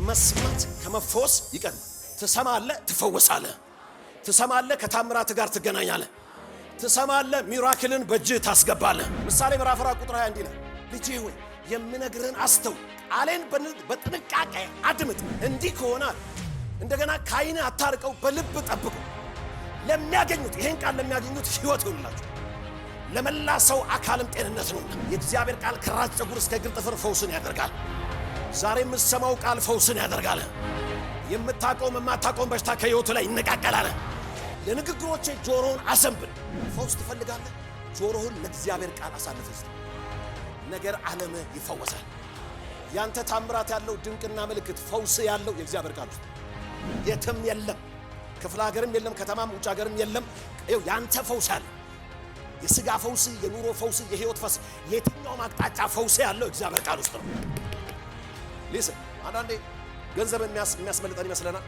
መስማት ከመፈወስ ይቀድማል። ትሰማለህ፣ ትፈወሳለህ። ትሰማለህ፣ ከታምራት ጋር ትገናኛለህ። ትሰማለህ፣ ሚራክልን በእጅህ ታስገባለህ። ምሳሌ ምዕራፍ 4 ቁጥር 20 እንዲህ ይላል፣ ልጄ ሆይ የምነግርህን አስተውል፣ ቃሌን በጥንቃቄ አድምጥ። እንዲህ ከሆነ እንደገና ከዓይንህ አታርቀው፣ በልብ ጠብቀው። ለሚያገኙት ይሄን ቃል ለሚያገኙት ሕይወት ይሆንላቸው፣ ለመላ ሰው አካልም ጤንነት ነው። የእግዚአብሔር ቃል ከራስ ፀጉር እስከ እግር ጥፍር ፈውስን ያደርጋል። ዛሬ የምትሰማው ቃል ፈውስን ያደርጋል። የምታውቀውም የማታውቀውም በሽታ ከሕይወቱ ላይ ይነቃቀላል። ለንግግሮቼ ጆሮውን አዘንብል። ፈውስ ትፈልጋለህ? ጆሮህን ለእግዚአብሔር ቃል አሳልፈህ ስጥ። ነገር ዓለምህ ይፈወሳል። ያንተ ታምራት ያለው ድንቅና ምልክት ፈውስ ያለው የእግዚአብሔር ቃል ውስጥ የትም የለም። ክፍለ ሀገርም የለም፣ ከተማም ውጭ ሀገርም የለም። ይኸው ያንተ ፈውስ ያለ የሥጋ ፈውስ፣ የኑሮ ፈውስ፣ የሕይወት ፈውስ፣ የትኛውም አቅጣጫ ፈውስ ያለው እግዚአብሔር ቃል ውስጥ ነው። ሊስን አንዳንዴ ገንዘብ የሚያስመልጠን ይመስለናል።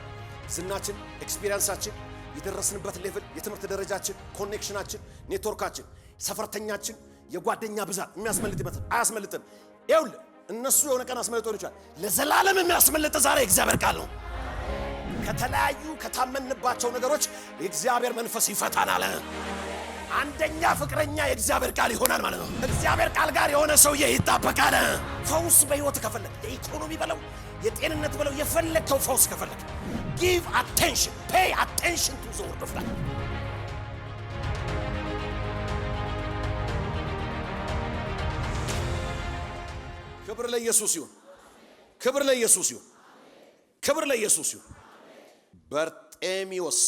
ዝናችን፣ ኤክስፒሪየንሳችን፣ የደረስንበት ሌቭል፣ የትምህርት ደረጃችን፣ ኮኔክሽናችን፣ ኔትወርካችን፣ ሰፈርተኛችን፣ የጓደኛ ብዛት የሚያስመልጥ ይመስል አያስመልጥም። ይኸውልህ እነሱ የሆነ ቀን አስመልጦን ይችላል። ለዘላለም የሚያስመልጥ ዛሬ የእግዚአብሔር ቃል ነው። ከተለያዩ ከታመንባቸው ነገሮች የእግዚአብሔር መንፈስ ይፈታናል። አንደኛ ፍቅረኛ የእግዚአብሔር ቃል ይሆናል ማለት ነው። እግዚአብሔር ቃል ጋር የሆነ ሰውዬ ይጣበቃል። ፈውስ በሕይወት ከፈለግ፣ የኢኮኖሚ በለው፣ የጤንነት በለው፣ የፈለግከው ፈውስ ከፈለግ give attention, pay attention to the word of God. ክብር ለኢየሱስ ይሁን። ክብር ለኢየሱስ ይሁን። ክብር ለኢየሱስ ይሁን። በርጤሚዎስ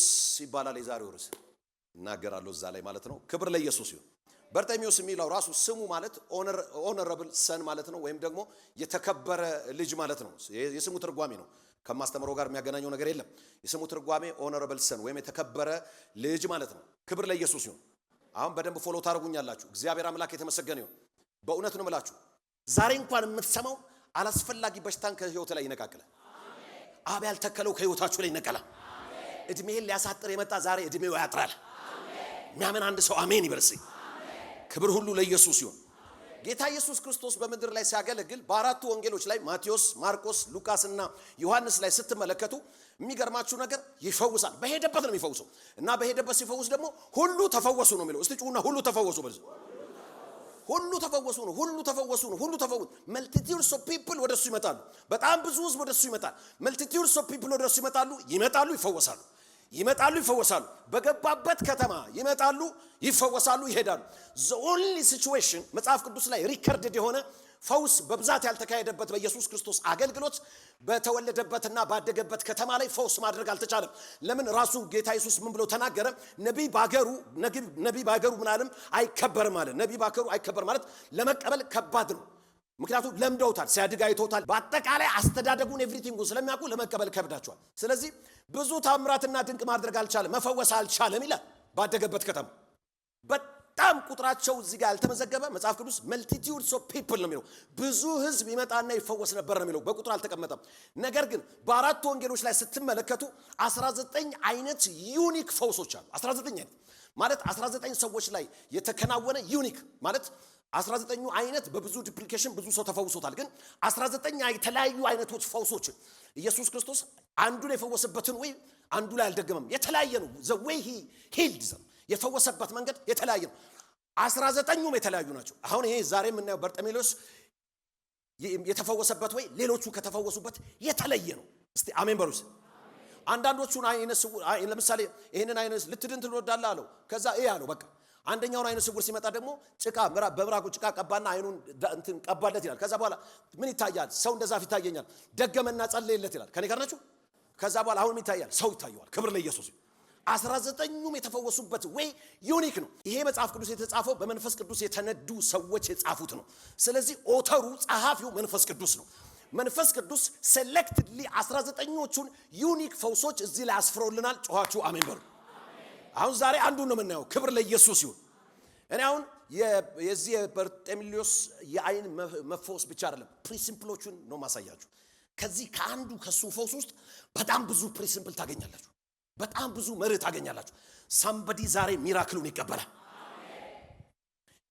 ይባላል የዛሬው ርዕስ። እናገራለሁ እዛ ላይ ማለት ነው። ክብር ለኢየሱስ ይሁን። በርጤሚዎስ የሚለው ራሱ ስሙ ማለት ኦነረብል ሰን ማለት ነው፣ ወይም ደግሞ የተከበረ ልጅ ማለት ነው። የስሙ ትርጓሜ ነው። ከማስተምረው ጋር የሚያገናኘው ነገር የለም። የስሙ ትርጓሜ ኦነረብል ሰን ወይም የተከበረ ልጅ ማለት ነው። ክብር ለኢየሱስ ይሁን። አሁን በደንብ ፎሎ ታደርጉኛላችሁ። እግዚአብሔር አምላክ የተመሰገነ ይሁን። በእውነት ነው የምላችሁ፣ ዛሬ እንኳን የምትሰማው አላስፈላጊ በሽታን ከህይወት ላይ ይነቃቅላል። አብ ያልተከለው ከህይወታችሁ ላይ ይነቀላል። እድሜህን ሊያሳጥር የመጣ ዛሬ እድሜው ያጥራል። የሚያምን አንድ ሰው አሜን ይበል። ክብር ሁሉ ለኢየሱስ ይሁን። ጌታ ኢየሱስ ክርስቶስ በምድር ላይ ሲያገለግል በአራቱ ወንጌሎች ላይ ማቴዎስ፣ ማርቆስ፣ ሉቃስ እና ዮሐንስ ላይ ስትመለከቱ የሚገርማችሁ ነገር ይፈውሳል። በሄደበት ነው የሚፈውሰው እና በሄደበት ሲፈውስ ደግሞ ሁሉ ተፈወሱ ነው የሚለው። እስቲ ጩና ሁሉ ተፈወሱ በል። ሁሉ ተፈወሱ ነው። ሁሉ ተፈወሱ ነው። ሁሉ ተፈወሱ። መልቲቲዩድስ ኦፍ ፒፕል ወደሱ ይመጣሉ። በጣም ብዙ ህዝብ ወደሱ ይመጣል። መልቲቲዩድስ ኦፍ ፒፕል ወደሱ ይመጣሉ፣ ይፈወሳሉ። ይመጣሉ፣ ይፈወሳሉ። በገባበት ከተማ ይመጣሉ፣ ይፈወሳሉ፣ ይሄዳሉ። the only situation መጽሐፍ ቅዱስ ላይ ሪከርድድ የሆነ ፈውስ በብዛት ያልተካሄደበት በኢየሱስ ክርስቶስ አገልግሎት በተወለደበትና ባደገበት ከተማ ላይ ፈውስ ማድረግ አልተቻለም። ለምን? ራሱ ጌታ ኢየሱስ ምን ብሎ ተናገረ? ነቢይ ባገሩ ምናለም አይከበርም ማለት። ነቢይ ባገሩ አይከበርም ማለት ለመቀበል ከባድ ነው። ምክንያቱም ለምደውታል፣ ሲያድግ አይተውታል። በአጠቃላይ አስተዳደጉን ኤቭሪቲንጉን ስለሚያውቁ ለመቀበል ከብዳቸዋል። ስለዚህ ብዙ ታምራትና ድንቅ ማድረግ አልቻለም፣ መፈወስ አልቻለም ይላል። ባደገበት ከተማ በጣም ቁጥራቸው እዚህ ጋር ያልተመዘገበ መጽሐፍ ቅዱስ መልቲቲዩድስ ኦፍ ፒፕል ነው የሚለው። ብዙ ህዝብ ይመጣና ይፈወስ ነበር ነው የሚለው። በቁጥር አልተቀመጠም። ነገር ግን በአራቱ ወንጌሎች ላይ ስትመለከቱ 19 አይነት ዩኒክ ፈውሶች አሉ። 19 አይነት ማለት 19 ሰዎች ላይ የተከናወነ ዩኒክ ማለት 19ኙ አይነት በብዙ ዲፕሊኬሽን ብዙ ሰው ተፈውሶታል። ግን 19 የተለያዩ አይነቶች ፈውሶችን ኢየሱስ ክርስቶስ አንዱን የፈወሰበትን ወይ አንዱ ላይ አልደገመም። የተለያየ ነው። the way he healed them የፈወሰበት መንገድ የተለያየ ነው። 19ኙም የተለያዩ ናቸው። አሁን ይሄ ዛሬ የምናየው በርጤሜዎስ የተፈወሰበት ወይ ሌሎቹ ከተፈወሱበት የተለየ ነው። እስቲ አሜን በሉስ። አንዳንዶቹን አይነት ለምሳሌ ይሄንን አይነት ልትድን ትወዳለህ አለው። ከዛ ይሄ አለው በቃ አንደኛውን አይነ ስውር ሲመጣ ደግሞ ጭቃ በብራቁ ጭቃ ቀባና አይኑን እንትን ቀባለት ይላል። ከዛ በኋላ ምን ይታያል? ሰው እንደዛፍ ይታየኛል። ደገመና ጸለየለት ይላል። ከኔ ጋር ናችሁ? ከዛ በኋላ አሁን ምን ይታያል? ሰው ይታየዋል። ክብር ለኢየሱስ። 19ኙም የተፈወሱበት ወይ ዩኒክ ነው። ይሄ መጽሐፍ ቅዱስ የተጻፈው በመንፈስ ቅዱስ የተነዱ ሰዎች የጻፉት ነው። ስለዚህ ኦተሩ ጸሐፊው መንፈስ ቅዱስ ነው። መንፈስ ቅዱስ ሴሌክትድሊ 19ኞቹን ዩኒክ ፈውሶች እዚህ ላይ አስፍሮልናል። ጮኻችሁ አሜን በሉ። አሁን ዛሬ አንዱን ነው የምናየው። ክብር ለኢየሱስ ይሁን። እኔ አሁን የዚህ የበርጤሜዎስ የአይን መፈወስ ብቻ አይደለም፣ ፕሪንሲፕሎቹን ነው ማሳያችሁ። ከዚህ ከአንዱ ከሱ ፈውስ ውስጥ በጣም ብዙ ፕሪንሲፕል ታገኛላችሁ። በጣም ብዙ መርህ ታገኛላችሁ። ሳምበዲ ዛሬ ሚራክሉን ይቀበላል።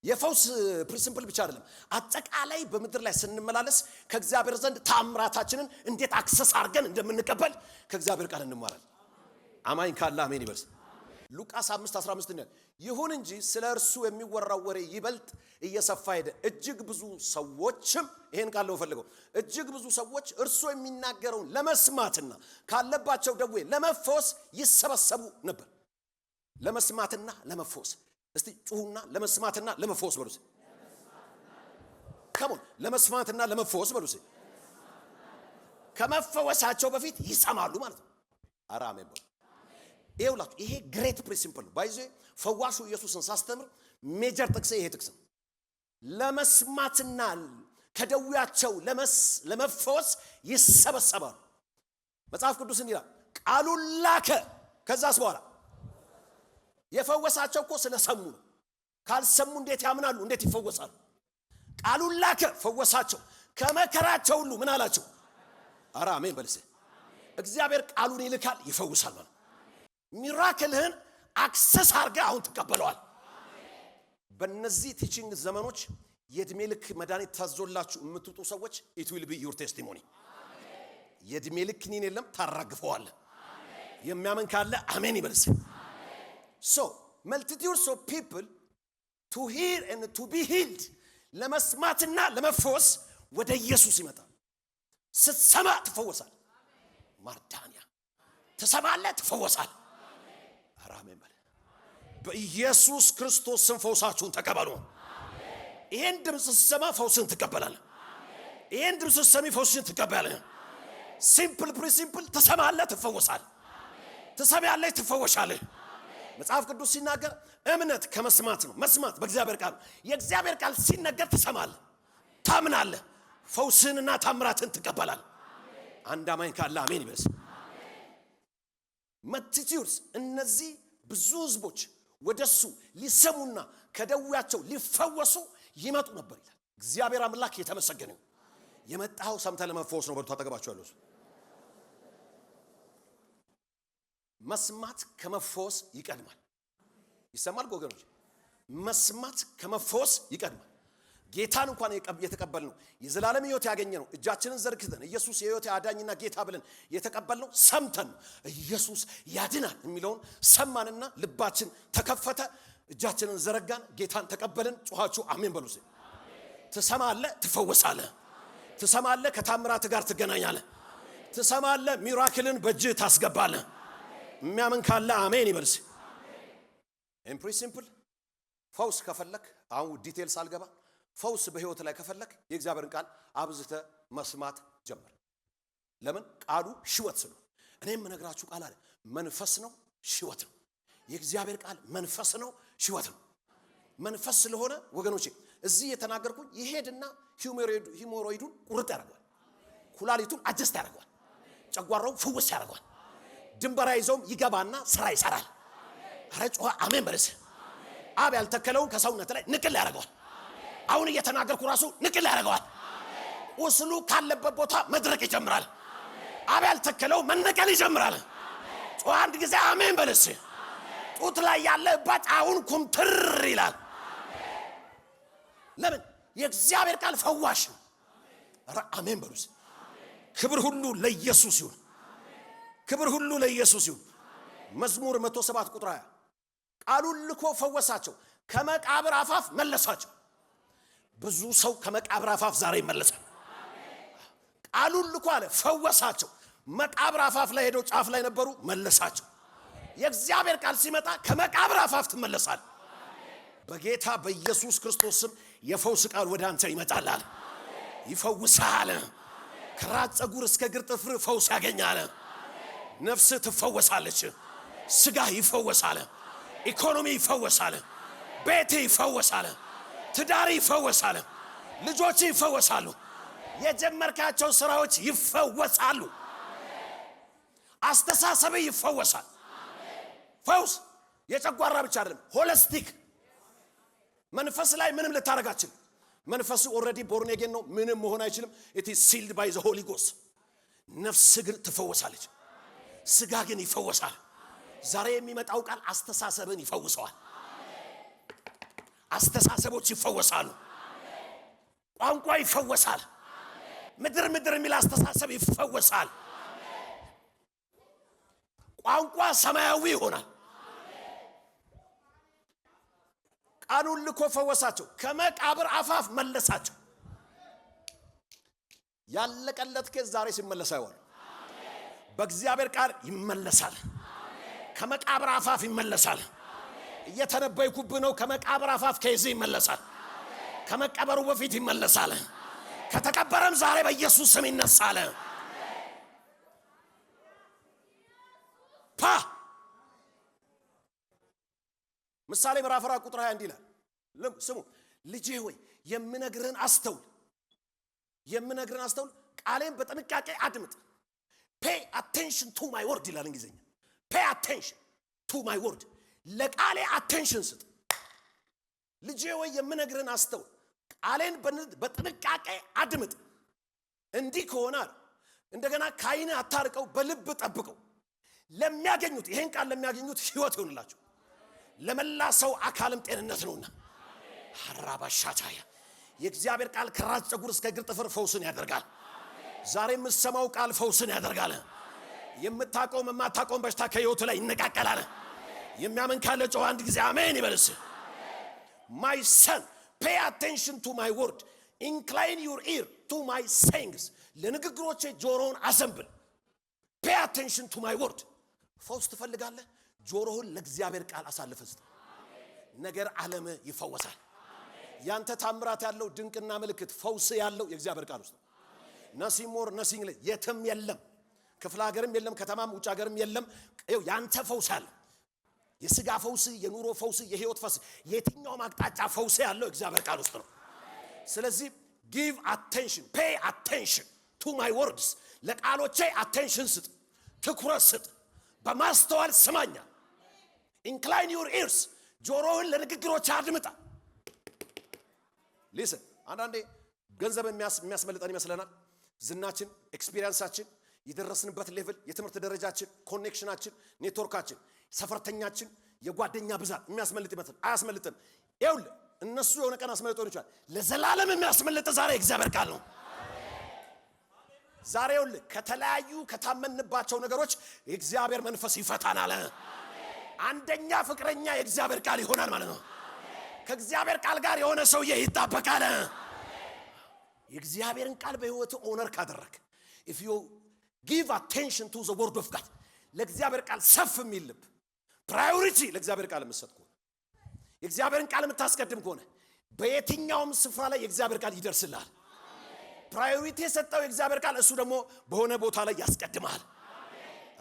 የፈውስ ፕሪንሲፕል ብቻ አይደለም። አጠቃላይ በምድር ላይ ስንመላለስ ከእግዚአብሔር ዘንድ ተአምራታችንን እንዴት አክሰስ አድርገን እንደምንቀበል ከእግዚአብሔር ቃል እንማራለን። አማኝ ካለ አሜን ይበል። ሉቃስ 5:15 ነው። ይሁን እንጂ ስለ እርሱ የሚወራው ወሬ ይበልጥ እየሰፋ ሄደ፣ እጅግ ብዙ ሰዎችም ይሄን ቃል ነው ፈልገው እጅግ ብዙ ሰዎች እርሱ የሚናገረውን ለመስማትና ካለባቸው ደዌ ለመፈወስ ይሰበሰቡ ነበር። ለመስማትና ለመፈወስ እስቲ ጩሁና ለመስማትና ለመፈወስ በሉት። ከሞን ለመስማትና ለመፈወስ በሉት። ከመፈወሳቸው በፊት ይሰማሉ ማለት ነው። አራሜ በሉ። ይኸውላችሁ ይሄ ግሬት ፕሪንሲፕል ነው። ባይዘ ፈዋሹ ኢየሱስን ሳስተምር ሜጀር ጥቅስ ይሄ ጥቅስ ነው። ለመስማትና ከደዌያቸው ለመፈወስ ይሰበሰባሉ። መጽሐፍ ቅዱስ እንዲህ ይላል፣ ቃሉን ላከ። ከዛስ በኋላ የፈወሳቸው እኮ ስለሰሙ ነው። ካልሰሙ እንዴት ያምናሉ? እንዴት ይፈወሳሉ? ቃሉን ላከ፣ ፈወሳቸው። ከመከራቸው ሁሉ ምን አላቸው? ኧረ አሜን በልሴ። እግዚአብሔር ቃሉን ይልካል፣ ይፈውሳል ማለት ሚራክልህን አክሰስ አድርገህ አሁን ትቀበለዋል። በእነዚህ ቲቺንግ ዘመኖች የእድሜ ልክ መድኃኒት ታዞላችሁ የምትውጡ ሰዎች it will be your testimony። የእድሜ ልክ ኒን የለም፣ ታራግፈዋለህ። የሚያምን ካለ አሜን ይበልስ። So multitudes of people to hear and to be healed ለመስማትና ለመፈወስ ወደ ኢየሱስ ይመጣል። ስትሰማ ትፈወሳል። ማርዳንያ ትሰማለህ፣ ትፈወሳል። አሜን በል። በኢየሱስ ክርስቶስ ስም ፈውሳችሁን ተቀበሉ። ይሄን ድምጽ ስትሰማ ፈውስን ትቀበላለህ። ይሄን ድምጽ ስትሰሚ ፈውስን ትቀበላለህ። ሲምፕል ፕሪንሲፕል፣ ትሰማለህ፣ ትፈወሳለህ። ትሰማለህ፣ ትፈወሻለህ። መጽሐፍ ቅዱስ ሲናገር እምነት ከመስማት ነው፣ መስማት በእግዚአብሔር ቃል። የእግዚአብሔር ቃል ሲነገር ትሰማለህ፣ ታምናለህ፣ ፈውስንና ታምራትን ትቀበላለህ። አንድ አማኝ ካለ አሜን ይበል። multitudes እነዚህ ብዙ ህዝቦች ወደሱ ሊሰሙና ከደዌያቸው ሊፈወሱ ይመጡ ነበር ይላል። እግዚአብሔር አምላክ የተመሰገነ ነው። የመጣው ሰምተህ ለመፈወስ ነው። በርቱ አጠገባችሁ ያለው መስማት ከመፈወስ ይቀድማል። ይሰማል ወገኖች? መስማት ከመፈወስ ይቀድማል። ጌታን እንኳን የተቀበልነው የዘላለም ሕይወት ያገኘነው እጃችንን ዘርግተን ኢየሱስ የሕይወት አዳኝና ጌታ ብለን የተቀበልነው ሰምተን ኢየሱስ ያድናል የሚለውን ሰማንና ልባችን ተከፈተ፣ እጃችንን ዘረጋን፣ ጌታን ተቀበልን። ጮኻችሁ አሜን በሉ። ትሰማለህ፣ ትፈወሳለህ። ትሰማለህ፣ ከታምራት ጋር ትገናኛለህ። ትሰማለህ፣ ሚራክልን በእጅህ ታስገባለህ። የሚያምን ካለ አሜን ይበልስ። ኢን ፕሪንሲፕል ፈውስ ከፈለክ አሁን ዲቴልስ አልገባ። ፈውስ በህይወት ላይ ከፈለክ የእግዚአብሔርን ቃል አብዝተ መስማት ጀምር። ለምን? ቃሉ ሕይወት ነው። እኔም የምነግራችሁ ቃል አለ መንፈስ ነው፣ ሕይወት ነው። የእግዚአብሔር ቃል መንፈስ ነው፣ ሕይወት ነው። መንፈስ ስለሆነ ወገኖቼ እዚህ የተናገርኩኝ ይሄድና ሂሞሮይዱን ቁርጥ ያደርጋል፣ ኩላሊቱን አጀስት ያደርጋል፣ ጨጓራውን ፍውስ ያደርጋል። ድንበራ ይዘውም ይገባና ስራ ይሰራል። አረ ጮኸ አሜን በለስ። አብ ያልተከለውን ከሰውነት ላይ ንቅል ያደርጋል። አሁን እየተናገርኩ ራሱ ንቅል ያደርጋል። ቁስሉ ካለበት ቦታ መድረቅ ይጀምራል። አብ ያልተከለው መነቀል ይጀምራል። ጮኸ አንድ ጊዜ አሜን በለስ። ጡት ላይ ያለ እባጭ አሁን ኩምትር ይላል። ለምን? የእግዚአብሔር ቃል ፈዋሽ ነው። አረ አሜን በሉስ። ክብር ሁሉ ለኢየሱስ ይሁን። ክብር ሁሉ ለኢየሱስ ይሁን። መዝሙር 107 ቁጥር 20 ቃሉን ልኮ ፈወሳቸው፣ ከመቃብር አፋፍ መለሳቸው። ብዙ ሰው ከመቃብር አፋፍ ዛሬ ይመለሳል። ቃሉን ልኮ አለ ፈወሳቸው። መቃብር አፋፍ ላይ ሄደው ጫፍ ላይ ነበሩ፣ መለሳቸው። የእግዚአብሔር ቃል ሲመጣ ከመቃብር አፋፍ ትመለሳል። በጌታ በኢየሱስ ክርስቶስ ስም የፈውስ ቃል ወደ አንተ ይመጣል አለ። ይፈውሳል። ከራስ ፀጉር እስከ እግር ጥፍር ፈውስ ያገኛል። ነፍስ ትፈወሳለች። ስጋ ይፈወሳል። ኢኮኖሚ ይፈወሳል። ቤት ይፈወሳል። ትዳር ይፈወሳል። ልጆች ይፈወሳሉ። የጀመርካቸው ስራዎች ይፈወሳሉ። አስተሳሰብ ይፈወሳል። ፈውስ የጨጓራ ብቻ አይደለም፣ ሆሊስቲክ መንፈስ ላይ ምንም ልታረጋችን። መንፈሱ ኦሬዲ ቦርን አጌን ነው፣ ምንም መሆን አይችልም። ኢት ኢዝ ሲልድ ባይ ዘ ሆሊ ጎስት። ነፍስ ግን ትፈወሳለች። ስጋ ግን ይፈወሳል። ዛሬ የሚመጣው ቃል አስተሳሰብን ይፈውሰዋል። አስተሳሰቦች ይፈወሳሉ። ቋንቋ ይፈወሳል። ምድር የሚል አስተሳሰብ ይፈወሳል። ቋንቋ ሰማያዊ ይሆናል። ቃሉን ልኮ ፈወሳቸው፣ ከመቃብር አፋፍ መለሳቸው። ያለቀለት ከዛ ዛሬ ሲመለስ አይሆን። በእግዚአብሔር ቃል ይመለሳል። ከመቃብር አፋፍ ይመለሳል። እየተነበይኩብህ ነው። ከመቃብር አፋፍ ከዚህ ይመለሳል። ከመቀበሩ በፊት ይመለሳል። ከተቀበረም ዛሬ በኢየሱስ ስም ይነሳል። ምሳሌ ምዕራፍ 4 ቁጥር 20 ይላል። ስሙ ልጄ ሆይ የምነግርህን አስተውል፣ ቃሌን በጥንቃቄ አድምጥ። pay attention to my word ይላል እንግሊዘኛ። pay attention to my word፣ ለቃሌ attention ስጥ። ልጄ ሆይ የምነግርህን አስተውል፣ ቃሌን በጥንቃቄ አድምጥ። እንዲህ ከሆነ እንደገና ከዓይንህ አታርቀው፣ በልብ ጠብቀው። ለሚያገኙት ይሄን ቃል ለሚያገኙት ሕይወት ይሆንላቸው፣ ለመላ ሰው አካልም ጤንነት ነውና። ሐራባሻታያ የእግዚአብሔር ቃል ከራስ ፀጉር እስከ እግር ጥፍር ፈውስን ያደርጋል። ዛሬ የምትሰማው ቃል ፈውስን ያደርጋል። የምታቆም የማታቆም በሽታ ከሕይወት ላይ ይነቃቀላል። የሚያምን ካለ ጮህ አንድ ጊዜ አሜን ይበልስ። my son pay attention to my word, incline your ear to my sayings። ለንግግሮቼ ጆሮውን አዘንብል። pay attention to my word። ፈውስ ትፈልጋለህ? ጆሮህን ለእግዚአብሔር ቃል አሳልፈህ ስጥ። ነገር ዓለም ይፈወሳል። ያንተ ታምራት ያለው ድንቅና ምልክት ፈውስ ያለው የእግዚአብሔር ቃል ውስጥ ነው። nothing more nothing less። የትም የለም፣ ክፍለ ሀገርም የለም፣ ከተማም ውጭ ሀገርም የለም። ያንተ ፈውስ አለ። የሥጋ ፈውስ፣ የኑሮ ፈውስ፣ የህይወት ፈውስ፣ የትኛው አቅጣጫ ፈውስ ያለው እግዚአብሔር ቃል ውስጥ ነው። ስለዚህ give attention, pay attention to my words። ለቃሎቼ attention ስጥ፣ ትኩረት ስጥ፣ በማስተዋል ስማኛ። incline your ears፣ ጆሮህን ለንግግሮች አድምጣ። listen። አንዳንዴ ገንዘብ የሚያስመልጠን ይመስለናል። ዝናችን፣ ኤክስፒሪየንሳችን፣ የደረስንበት ሌቭል፣ የትምህርት ደረጃችን፣ ኮኔክሽናችን፣ ኔትወርካችን፣ ሰፈርተኛችን፣ የጓደኛ ብዛት የሚያስመልጥ ይመስል አያስመልጥም። ይኸውልህ እነሱ የሆነ ቀን አስመልጠው ይችላል። ለዘላለም የሚያስመልጥ ዛሬ እግዚአብሔር ቃል ነው። ዛሬ ይኸውልህ ከተለያዩ ከታመንባቸው ነገሮች የእግዚአብሔር መንፈስ ይፈታናል። አንደኛ ፍቅረኛ የእግዚአብሔር ቃል ይሆናል ማለት ነው። ከእግዚአብሔር ቃል ጋር የሆነ ሰውዬ ይጣበቃል። የእግዚአብሔርን ቃል በህይወት ኦነር ካደረክ if you give attention to the word of God፣ ለእግዚአብሔር ቃል ሰፍ የሚል ልብ፣ ፕራዮሪቲ ለእግዚአብሔር ቃል የምትሰጥ ከሆነ፣ የእግዚአብሔርን ቃል የምታስቀድም ከሆነ በየትኛውም ስፍራ ላይ የእግዚአብሔር ቃል ይደርስልሃል። ፕራዮሪቲ የሰጠው የእግዚአብሔር ቃል እሱ ደግሞ በሆነ ቦታ ላይ ያስቀድማል።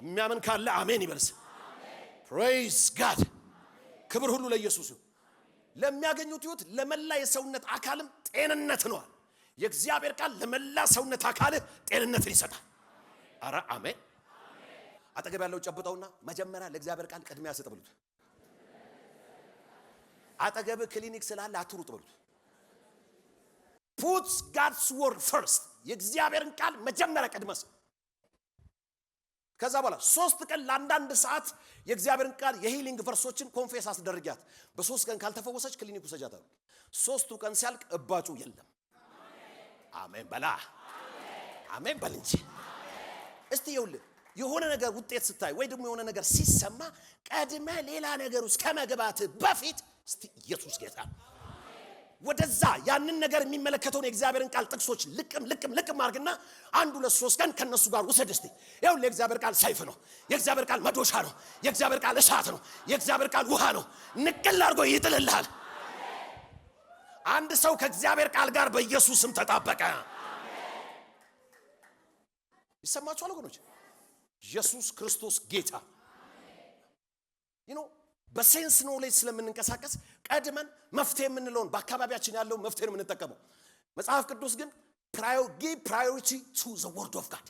የሚያምን ካለ አሜን ይበልስ። ፕሬዝ ጋድ። ክብር ሁሉ ለኢየሱስ ይሁን። ለሚያገኙት ህይወት ለመላ የሰውነት አካልም ጤንነት ነው። የእግዚአብሔር ቃል ለመላ ሰውነት አካል ጤንነትን ይሰጣል። አረ አሜን። አጠገብ ያለው ጨብጠውና መጀመሪያ ለእግዚአብሔር ቃል ቅድሚያ ስጥ በሉት። አጠገብ ክሊኒክ ስላለ አትሩጥ በሉት። put God's word first። የእግዚአብሔርን ቃል መጀመሪያ ቅድመስ። ከዛ በኋላ 3 ቀን ለአንዳንድ ሰዓት የእግዚአብሔርን ቃል የሂሊንግ ቨርሶችን ኮንፌስ አስደርጊያት። በ3 ቀን ካልተፈወሰች ክሊኒኩ ሰጃታ። 3ቱ ቀን ሲያልቅ እባጩ የለም። አሜን በላ። አሜን በል እንጂ። እስቲ ይኸውልህ የሆነ ነገር ውጤት ስታይ ወይ ደግሞ የሆነ ነገር ሲሰማ ቀድመ ሌላ ነገር ውስጥ ከመግባት በፊት እስቲ ኢየሱስ ጌታ ወደዛ ያንን ነገር የሚመለከተውን የእግዚአብሔርን ቃል ጥቅሶች ልቅም አድርግና 1 2 3 ቀን ከነሱ ጋር ውሰድ። እስቲ ይኸውልህ የእግዚአብሔር ቃል ሰይፍ ነው። የእግዚአብሔር ቃል መዶሻ ነው። የእግዚአብሔር ቃል እሳት ነው። የእግዚአብሔር ቃል ውሃ ነው። ንቅል አድርጎ ይጥልልሃል። አንድ ሰው ከእግዚአብሔር ቃል ጋር በኢየሱስም ተጣበቀ። ይሰማችኋል ወገኖች? ኢየሱስ ክርስቶስ ጌታ። በሴንስ ኖሌጅ ስለምንንቀሳቀስ ቀድመን መፍትሄ የምንለውን በአካባቢያችን ያለው መፍትሄ ነው የምንጠቀመው። መጽሐፍ ቅዱስ ግን give priority to the word of God።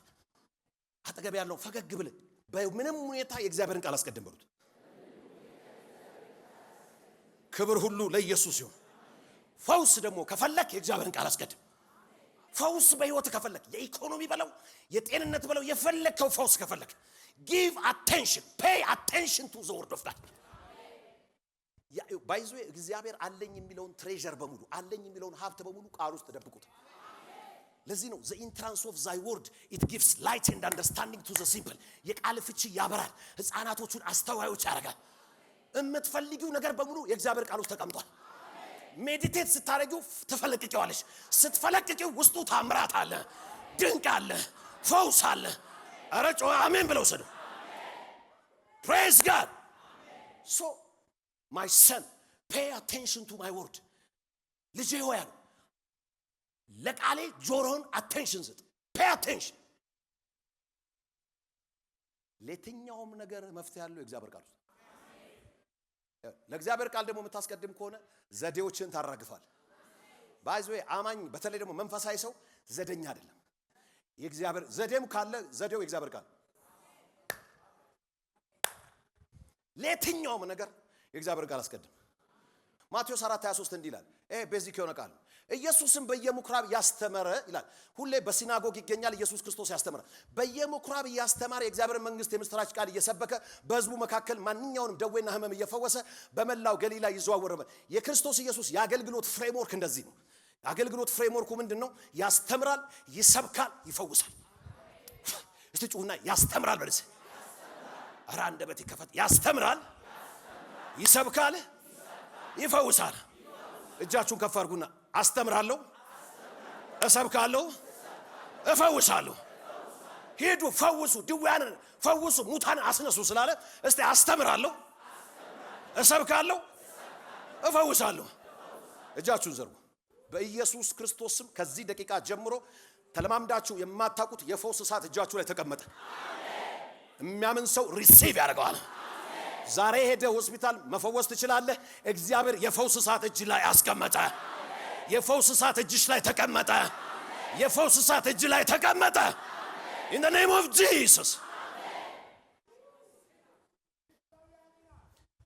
አጠገብ ያለው ፈገግ ብለህ በምንም ሁኔታ የእግዚአብሔርን ቃል አስቀድም በሉት። ክብር ሁሉ ለኢየሱስ ይሁን። ፈውስ ደግሞ ከፈለክ የእግዚአብሔርን ቃል አስቀድም። ፈውስ በህይወት ከፈለክ የኢኮኖሚ በለው የጤንነት በለው የፈለከው ፈውስ ከፈለክ give attention, pay attention to the word of God። ባይዞ እግዚአብሔር አለኝ የሚለውን ትሬዠር በሙሉ አለኝ የሚለውን ሀብት በሙሉ ቃል ውስጥ ተደብቁት። ለዚህ ነው the entrance of thy word it gives light and understanding to the simple የቃል ፍቺ ያበራል ሕፃናቶቹን አስተዋዮች ያደርጋል። እምትፈልጊው ነገር በሙሉ የእግዚአብሔር ቃል ውስጥ ተቀምጧል። ሜዲቴት ስታረጊው ተፈለቅቂዋለሽ። ስትፈለቅቂው ውስጡ ታምራት አለ፣ ድንቅ አለ፣ ፈውስ አለ። ኧረ ጮህ አሜን ብለው ሰዱ። praise God. so my son pay attention to my word ልጄ ሆይ አለ ለቃሌ ጆሮህን አቴንሽን ስጥ። pay attention። ለየትኛውም ነገር መፍትሄ ያለው የእግዚአብሔር ቃል ውስጥ። ለእግዚአብሔር ቃል ደግሞ የምታስቀድም ከሆነ ዘዴዎችን ታራግፋል። ባይዞ አማኝ በተለይ ደግሞ መንፈሳዊ ሰው ዘደኛ አይደለም። የእግዚአብሔር ዘዴም ካለ ዘዴው የእግዚአብሔር ቃል። ለየትኛውም ነገር የእግዚአብሔር ቃል አስቀድም። ማቴዎስ 4:23 እንዲህ ይላል። ቤዚክ የሆነ ቃል ኢየሱስም በየምኩራብ ያስተማረ ይላል። ሁሌ በሲናጎግ ይገኛል ኢየሱስ ክርስቶስ ያስተምራል። በየምኩራብ ያስተማረ የእግዚአብሔር መንግስት የምስራች ቃል እየሰበከ በሕዝቡ መካከል ማንኛውንም ደዌና ሕመም እየፈወሰ በመላው ገሊላ ይዘዋወረ። የክርስቶስ ኢየሱስ የአገልግሎት ፍሬምወርክ እንደዚህ ነው። የአገልግሎት ፍሬምወርኩ ምንድነው? ያስተምራል፣ ይሰብካል፣ ይፈውሳል። እስቲ ጩሁና ያስተምራል በልስ። ኧረ አንደበት ይከፈት። ያስተምራል፣ ይሰብካል፣ ይፈውሳል። እጃችሁን ከፍ አድርጉና አስተምራለሁ፣ እሰብካለሁ፣ እፈውሳለሁ። ሄዱ ፈውሱ፣ ድውያንን ፈውሱ፣ ሙታን አስነሱ ስላለ እስቲ አስተምራለሁ፣ እሰብካለሁ፣ እፈውሳለሁ። እጃችሁን ዘርጉ። በኢየሱስ ክርስቶስ ስም ከዚህ ደቂቃ ጀምሮ ተለማምዳችሁ የማታውቁት የፈውስ እሳት እጃችሁ ላይ ተቀመጠ። የሚያምን ሰው ሪሲቭ ያደርገዋል። ዛሬ ሄደ ሆስፒታል መፈወስ ትችላለህ። እግዚአብሔር የፈውስ እሳት እጅ ላይ አስቀመጠ። የፈውስ እሳት እጅሽ ላይ ተቀመጠ። የፈውስ እሳት እጅ ላይ ተቀመጠ። in the name of Jesus።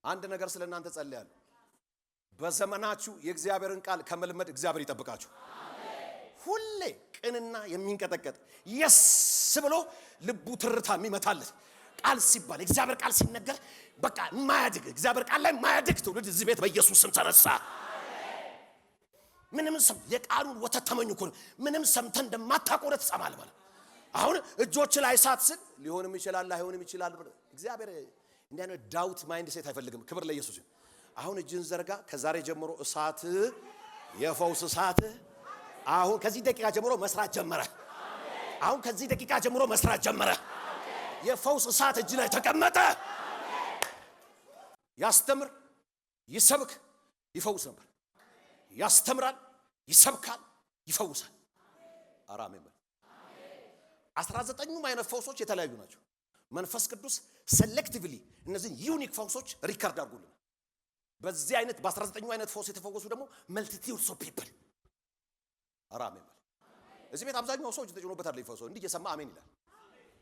አንድ ነገር ስለናንተ ጸልያለሁ። በዘመናችሁ የእግዚአብሔርን ቃል ከመልመድ እግዚአብሔር ይጠብቃችሁ። ሁሌ ቅንና የሚንቀጠቀጥ የስ ብሎ ልቡ ትርታ የሚመታለት ቃል ሲባል እግዚአብሔር ቃል ሲነገር በቃ ማያድግ እግዚአብሔር ቃል ላይ ማያድግ ትውልድ እዚህ ቤት በኢየሱስ ስም ተነሳ። ምንም ሰም የቃሉን ወተት ተመኙ እኮ ምንም ሰምተን እንደማታቆረት ትሰማለህ ማለት። አሁን እጆች ላይ ሳትስል ሊሆንም ይችላል አይሆንም ይችላል። እግዚአብሔር እንዲህ አይነት ዳውት ማይንድ ሴት አይፈልግም። ክብር ለኢየሱስ ይሁን። አሁን እጅን ዘርጋ። ከዛሬ ጀምሮ እሳት፣ የፈውስ እሳት አሁን ከዚህ ደቂቃ ጀምሮ መስራት ጀመረ። አሁን ከዚህ ደቂቃ ጀምሮ መስራት ጀመረ። የፈውስ እሳት እጅ ላይ ተቀመጠ። ያስተምር፣ ይሰብክ፣ ይፈውስ ነበር። ያስተምራል፣ ይሰብካል፣ ይፈውሳል። አሜን። 19ኙም አይነት ፈውሶች የተለያዩ ናቸው። መንፈስ ቅዱስ ሴሌክቲቭሊ እነዚህ ዩኒክ ፈውሶች ሪከርድ አድርጎልናል። በዚህ አይነት በ19ኙ አይነት ፈውስ የተፈወሱ ደግሞ መልቲቲዩድስ ኦፍ ፒፕል። አሜን። እዚህ ቤት አብዛኛው ሰው እጅ ተጭኖበታል ይፈውሰው እንዲህ እየሰማ አሜን ይላል።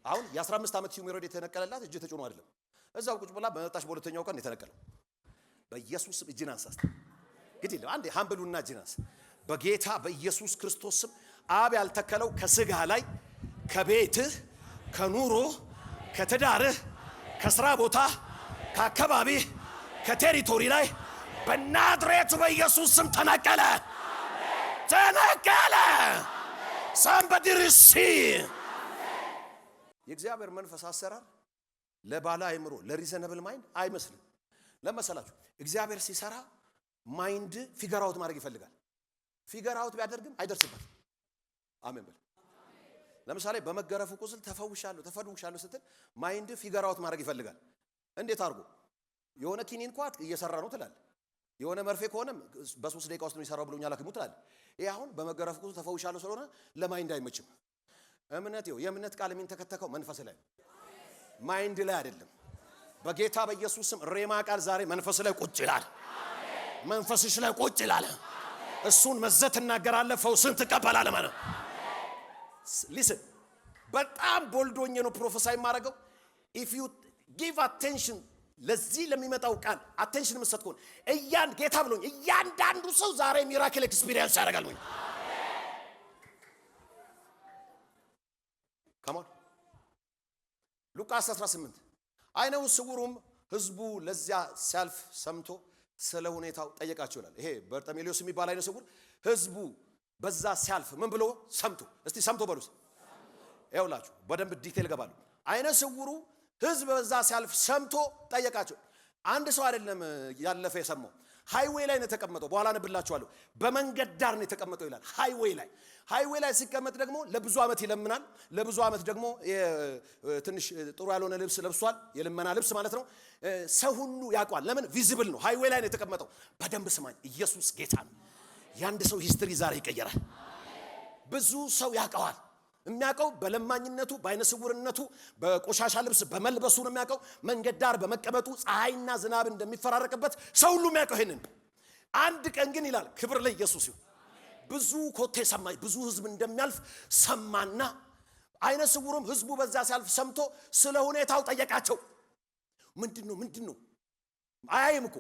አሁን የ15 ዓመት ሂውሜሮይድ የተነቀለላት እጅ ተጭኖ አይደለም። እዛው ቁጭ ብላ በመጣች በሁለተኛው ቀን የተነቀለው። በኢየሱስ ስም እጅን አንሳስተ ግድ ይለው አንዴ ሃምብሉና እጅን አንሳ። በጌታ በኢየሱስ ክርስቶስ ስም አብ ያልተከለው ከስጋ ላይ ከቤትህ፣ ከኑሮ፣ ከትዳርህ፣ ከስራ ቦታ፣ ከአካባቢ፣ ከቴሪቶሪ ላይ በናዝሬቱ በኢየሱስ ስም ተነቀለ። ተነቀለ። somebody receive። የእግዚአብሔር መንፈስ አሰራር ለባለ አይምሮ ለሪዘነብል ማይንድ አይመስልም። ለመሰላችሁ እግዚአብሔር ሲሰራ ማይንድ ፊገር አውት ማድረግ ይፈልጋል። ፊገር አውት ቢያደርግም አይደርስበትም። አሜን በል። ለምሳሌ በመገረፉ ቁስል ተፈውሻለሁ ስትል ማይንድ ፊገር አውት ማድረግ ይፈልጋል። እንዴት አድርጎ? የሆነ ኪኒን ኳት እየሰራ ነው ትላለህ። የሆነ መርፌ ከሆነ በ3 ደቂቃ ውስጥ ነው የሚሰራው ብሎኛል ሐኪሙ ትላለህ። ይሄ አሁን በመገረፉ ቁስል ተፈውሻለሁ ስለሆነ ለማይንድ አይመችም። እምነት ይኸው የእምነት ቃል የሚንተከተከው መንፈስ ላይ ማይንድ ላይ አይደለም። በጌታ በኢየሱስ ስም ሬማ ቃል ዛሬ መንፈስ ላይ ቁጭ ይላል። መንፈስሽ ላይ ቁጭ ይላል። እሱን መዘት እናገራለህ፣ ፈውስን ትቀበላለህ ማለት። ሊስን በጣም ቦልዶኝ ነው ፕሮፌሳይ ማድረገው። if you give attention ለዚህ ለሚመጣው ቃል አቴንሽን መስጠት ከሆነ ጌታ ብሎኝ እያንዳንዱ ሰው ዛሬ ሚራክል ኤክስፒሪየንስ ያደርጋል ማለት። ካሞን ሉቃስ 18 አይነው ስውሩም ህዝቡ ለዚያ ሲያልፍ ሰምቶ ስለ ሁኔታው ጠየቃቸው ይላል። ይሄ በርጤሜዎስ የሚባል አይነ ስውር ህዝቡ በዛ ሲያልፍ ምን ብሎ ሰምቶ፣ እስቲ ሰምቶ በሉስ። ይኸውላችሁ በደንብ ዲቴል ገባለሁ። አይነ ስውሩ ህዝብ በዛ ሲያልፍ ሰምቶ ጠየቃቸው። አንድ ሰው አይደለም ያለፈ የሰማው፣ ሃይዌይ ላይ ነው የተቀመጠው። በኋላ ነብላችኋለሁ። በመንገድ ዳር ነው የተቀመጠው ይላል። ሃይዌይ ላይ ሲቀመጥ ደግሞ ለብዙ ዓመት ይለምናል። ለብዙ ዓመት ደግሞ ትንሽ ጥሩ ያልሆነ ልብስ ለብሷል። የልመና ልብስ ማለት ነው። ሰው ሁሉ ያውቀዋል። ለምን? ቪዚብል ነው። ሃይዌይ ላይ ነው የተቀመጠው። በደንብ ስማኝ፣ ኢየሱስ ጌታ ነው። የአንድ ሰው ሂስትሪ ዛሬ ይቀየራል። ብዙ ሰው ያውቀዋል። የሚያውቀው በለማኝነቱ፣ በአይነ ስውርነቱ፣ በቆሻሻ ልብስ በመልበሱ ነው የሚያውቀው። መንገድ ዳር በመቀመጡ ፀሐይና ዝናብ እንደሚፈራረቅበት ሰው ሁሉ የሚያውቀው ይሄንን። አንድ ቀን ግን ይላል፣ ክብር ለኢየሱስ ይሁን፣ ብዙ ኮቴ ሰማ፣ ብዙ ህዝብ እንደሚያልፍ ሰማና አይነ ስውሩም ህዝቡ በዛ ሲያልፍ ሰምቶ ስለ ሁኔታው ጠየቃቸው። ምንድነው? አያይም እኮ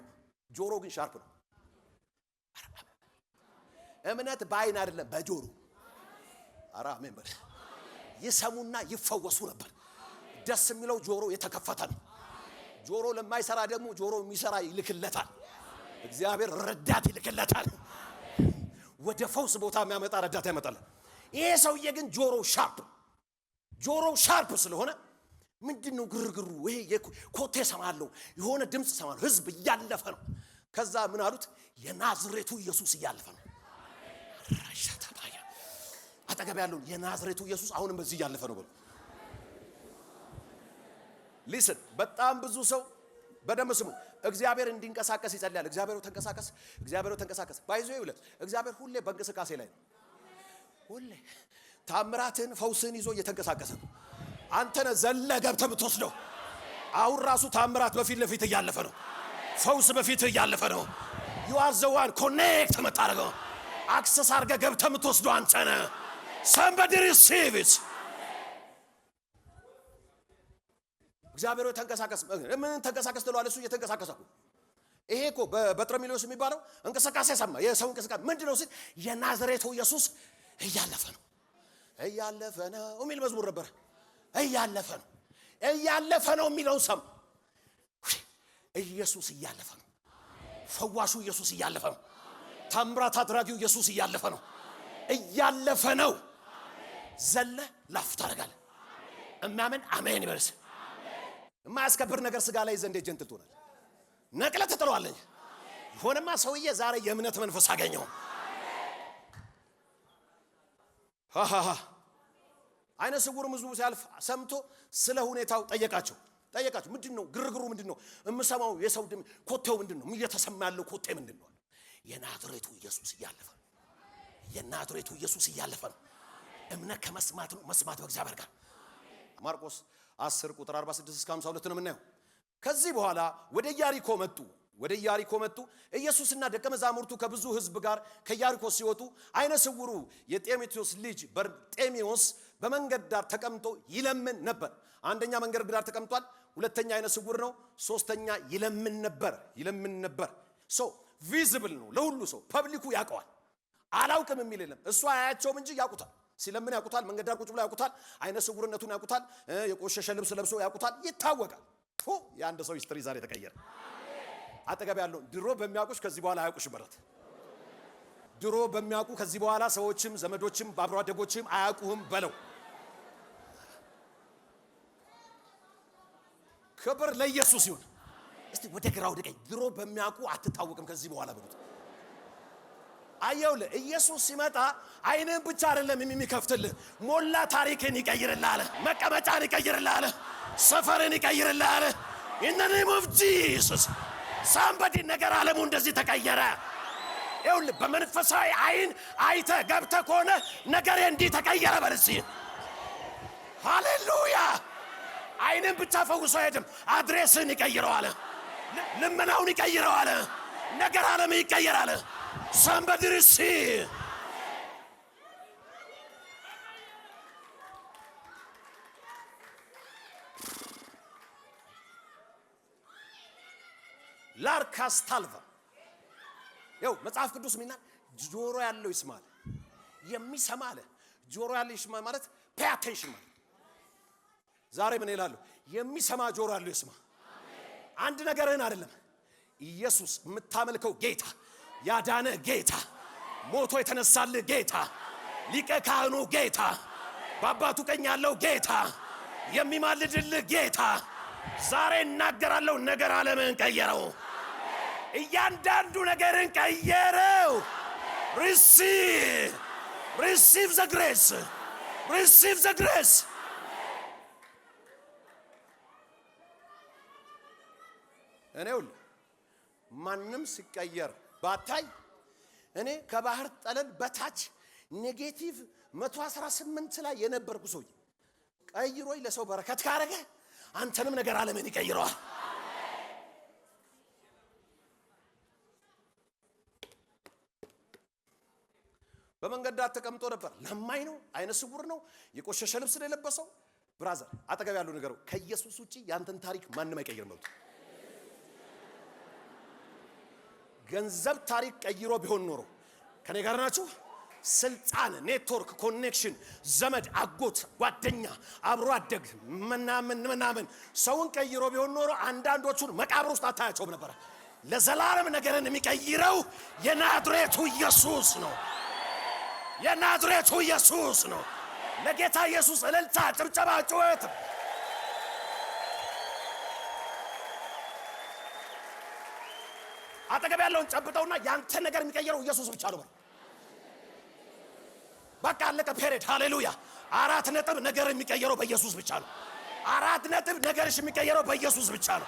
ጆሮ ግን ሻርፕ ነው። እምነት በአይን አይደለም በጆሮ። አራ አሜን በል። ይሰሙና ይፈወሱ ነበር። ደስ የሚለው ጆሮ የተከፈተ ነው። ጆሮ ለማይሰራ ደግሞ ጆሮ የሚሰራ ይልክለታል። እግዚአብሔር ረዳት ይልክለታል። ወደ ፈውስ ቦታ የሚያመጣ ረዳት ያመጣል። ይሄ ሰውዬ ግን ጆሮ ሻርፕ ስለሆነ ምንድነው ግርግሩ? ይሄ ኮቴ ሰማለሁ፣ የሆነ ድምጽ ሰማለሁ፣ ህዝብ እያለፈ ነው። ከዛ ምን አሉት? የናዝሬቱ ኢየሱስ እያለፈ ነው። አጠገብ ያለውን የናዝሬቱ ኢየሱስ አሁንም በዚህ እያለፈ ነው በሉ። ሊስን በጣም ብዙ ሰው በደንብ ስሙ። እግዚአብሔር እንዲንቀሳቀስ ይጸልያል። እግዚአብሔር ተንቀሳቀስ ባይዞ ይውለት። እግዚአብሔር ሁሌ በእንቅስቃሴ ላይ ነው። ሁሌ ታምራትን ፈውስን ይዞ እየተንቀሳቀሰ ነው። አንተ ነህ ዘለ ገብተህ የምትወስደው። አሁን ራሱ ታምራት በፊት ለፊት እያለፈ ነው። ፈውስ በፊት እያለፈ ነው። you are the one connect መጣረገው አክሰስ አድርገህ ገብተህ የምትወስደው አንተ ነህ። somebody receive it። እግዚአብሔር ተንቀሳቀስ። ምን ተንቀሳቀስ ትለዋለህ? እሱ እየተንቀሳቀሰ ነው። ይሄ እኮ በርጤሜዎስ የሚባለው እንቅስቃሴ ሰማ። የሰው እንቅስቃሴ ምንድነው ሲል የናዝሬቱ ኢየሱስ እያለፈ ነው የሚል መዝሙር ነበር። እያለፈ ነው የሚለው ሰማ። ኢየሱስ እያለፈ ነው። ፈዋሹ ኢየሱስ እያለፈ ነው። ታምራት አድራጊው ኢየሱስ እያለፈ ነው። እያለፈ ነው። ዘለ ላፍ ታደርጋለህ። እማመን አሜን ይበርስ። የማያስከብር ነገር ስጋ ላይ ዘንድ ጀንትል ትሆናል። ነቅለህ ትጥለዋለህ። ይሆንማ ሰውዬ ዛሬ የእምነት መንፈስ አገኘው። አይነ ስውር ህዝቡ ሲያልፍ ሰምቶ ስለ ሁኔታው ጠየቃቸው። ምንድነው ግርግሩ? ምንድነው የምሰማው? የሰው ድምፅ ኮቴው ምንድነው? እየተሰማ ያለው ኮቴ ምንድነው? የናዝሬቱ ኢየሱስ እያለፈ ነው። እምነት ከመስማት ነው፣ መስማት በእግዚአብሔር ጋር። ማርቆስ 10 ቁጥር 46 እስከ 52 ነው የምናየው። ከዚህ በኋላ ወደ ኢያሪኮ መጡ። ኢየሱስና ደቀ መዛሙርቱ ከብዙ ህዝብ ጋር ከኢያሪኮ ሲወጡ አይነ ስውሩ የጤሜዎስ ልጅ በርጤሜዎስ በመንገድ ዳር ተቀምጦ ይለምን ነበር። አንደኛ መንገድ ዳር ተቀምጧል። ሁለተኛ አይነ ስውር ነው። ሶስተኛ ይለምን ነበር። ቪዚብል ነው ለሁሉ ሰው። ፐብሊኩ ያውቀዋል። አላውቅም የሚል የለም። እሱ አያቸውም እንጂ ያውቁታል። ሲለምን ያውቁታል። መንገድ ዳር ቁጭ ብሎ ያውቁታል። አይነ ስውርነቱን ያውቁታል። የቆሸሸ ልብስ ለብሶ ያውቁታል። ይታወቃል። የአንድ ሰው ሂስትሪ ዛሬ ተቀየረ። አጠገብ ያለው ድሮ በሚያውቁሽ ከዚህ በኋላ አያውቁሽ ማለት። ድሮ በሚያውቁ ከዚህ በኋላ ሰዎችም ዘመዶችም ባብሮ አደጎችም አያውቁህም በለው። ክብር ለኢየሱስ ይሁን። እስቲ ወደ ግራ ወደ ቀኝ። ድሮ በሚያውቁ አትታወቅም ከዚህ በኋላ ብሉት። አየውልህ ኢየሱስ ሲመጣ አይንን ብቻ አይደለም የሚከፍትልህ፣ ሞላ ታሪክን ይቀይርልሃል። መቀመጫን ይቀይርልሃል። ሰፈርን ይቀይርልሃል። in the name of Jesus somebody ነገር ዓለሙ እንደዚህ ተቀየረ። ይኸውልህ በመንፈሳዊ አይን አይተህ ገብተህ ከሆነ ነገሬ እንዲህ ተቀየረ በልሲ። ሃሌሉያ። አይንን ብቻ ፈውሶ አይደለም፣ አድሬስን ይቀይረዋል። ልመናውን ይቀይረዋል። ነገር ዓለም ይቀየራል። somebody receive ላርካስ ታልቫ። ይኸው መጽሐፍ ቅዱስ ሚና ጆሮ ያለው ይስማል፣ የሚሰማ አለ። ጆሮ ያለው ይስማ ማለት pay attention ማለት። ዛሬ ምን ይላሉ? የሚሰማ ጆሮ ያለው ይስማ። አንድ ነገርህን አይደለም ኢየሱስ የምታመልከው ጌታ፣ ያዳነ ጌታ፣ ሞቶ የተነሳልህ ጌታ፣ ሊቀ ካህኑ ጌታ፣ በአባቱ ቀኝ ያለው ጌታ፣ የሚማልድልህ ጌታ ዛሬ እናገራለሁ። ነገር ዓለምን ቀየረው። እያንዳንዱ ነገርን ቀየረው። receive the grace. receive the grace. እኔው ማንም ሲቀየር ባታይ እኔ ከባህር ጠለል በታች ኔጌቲቭ 118 ላይ የነበርኩ ሰው ቀይሮኝ ለሰው በረከት ካረገ አንተንም ነገር ዓለምን ይቀይረዋል። በመንገድ ዳር ተቀምጦ ነበር። ለማኝ ነው፣ አይነ ስውር ነው፣ የቆሸሸ ልብስ ነው የለበሰው። ብራዘር አጠገብ ያለው ነገሩ ከኢየሱስ ውጪ ያንተን ታሪክ ማንም አይቀይርም ነው። ገንዘብ ታሪክ ቀይሮ ቢሆን ኖሮ ከኔ ጋር ናችሁ። ስልጣን፣ ኔትወርክ፣ ኮኔክሽን፣ ዘመድ፣ አጎት፣ ጓደኛ፣ አብሮ አደግ ምናምን ሰውን ቀይሮ ቢሆን ኖሮ አንዳንዶቹን መቃብር ውስጥ አታያቸውም ነበር። ለዘላለም ነገርን የሚቀይረው የናዝሬቱ ኢየሱስ ነው። የናዝሬቱ ኢየሱስ ነው። ለጌታ ኢየሱስ እልልታ፣ ጭብጨባ፣ ጩኸት። አጠገብ ያለውን ጨብጠውና ያንተ ነገር የሚቀይረው ኢየሱስ ብቻ ነው። በቃ አለቀ። ፔሬድ። ሃሌሉያ። 4 ነጥብ ነገር የሚቀየረው በኢየሱስ ብቻ ነው። 4 ነጥብ ነገርሽ የሚቀየረው በኢየሱስ ብቻ ነው።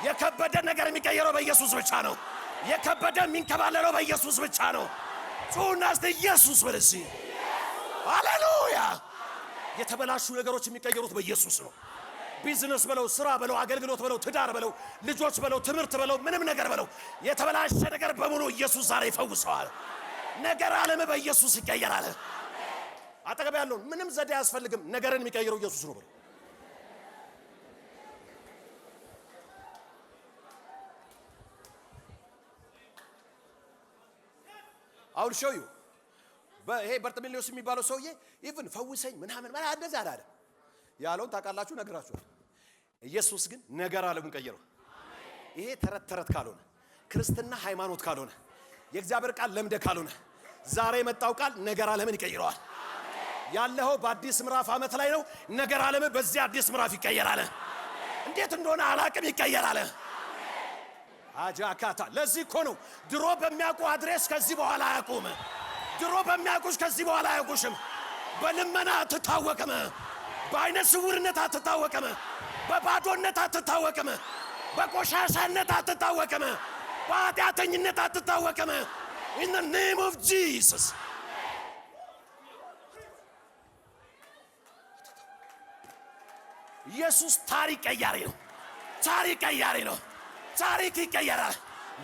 የከበደ ነገር የሚቀየረው በኢየሱስ ብቻ ነው። የከበደ የሚንከባለለው በኢየሱስ ብቻ ነው። ጩናስ ኢየሱስ ወለሲ ሃሌሉያ። የተበላሹ ነገሮች የሚቀየሩት በኢየሱስ ነው። ቢዝነስ በለው፣ ስራ በለው፣ አገልግሎት በለው፣ ትዳር በለው፣ ልጆች በለው፣ ትምህርት በለው፣ ምንም ነገር በለው፣ የተበላሸ ነገር በሙሉ ኢየሱስ ዛሬ ይፈውሰዋል። ነገር ዓለም በኢየሱስ ይቀየራል። አጠገብ ያለውን ምንም ዘዴ አያስፈልግም፣ ነገርን የሚቀይረው ኢየሱስ ነው። አሁን ሾዩ ይሄ በርጤሜዎስ የሚባለው ሰውዬ ኢቭን ፈውሰኝ ምናምን እንደዛ አላለ። ያለውን ታውቃላችሁ፣ ነግራችኋል። ኢየሱስ ግን ነገር ዓለሙን ቀየረው። ይሄ ተረት ካልሆነ፣ ክርስትና ሃይማኖት ካልሆነ፣ የእግዚአብሔር ቃል ለምደ ካልሆነ፣ ዛሬ የመጣው ቃል ነገር ዓለምን ይቀይረዋል። ያለው በአዲስ ምዕራፍ ዓመት ላይ ነው። ነገር ዓለም በዚህ አዲስ ምዕራፍ ይቀየራል። እንዴት እንደሆነ አላቅም፣ ይቀየራል። አጃካታ። ለዚህ እኮ ነው ድሮ በሚያውቁ አድሬስ ከዚህ በኋላ አያውቁም። ድሮ በሚያውቁሽ ከዚህ በኋላ አያውቁሽም። በልመና አትታወቅም። በአይነ ስውርነት አትታወቅም። በባዶነት አትታወቅም። በቆሻሻነት አትታወቅም። በኃጢአተኝነት አትታወቅም። in the name of Jesus ኢየሱስ ታሪክ ቀያሪ ነው። ታሪክ ቀያሪ ነው። ታሪክ ይቀየራል።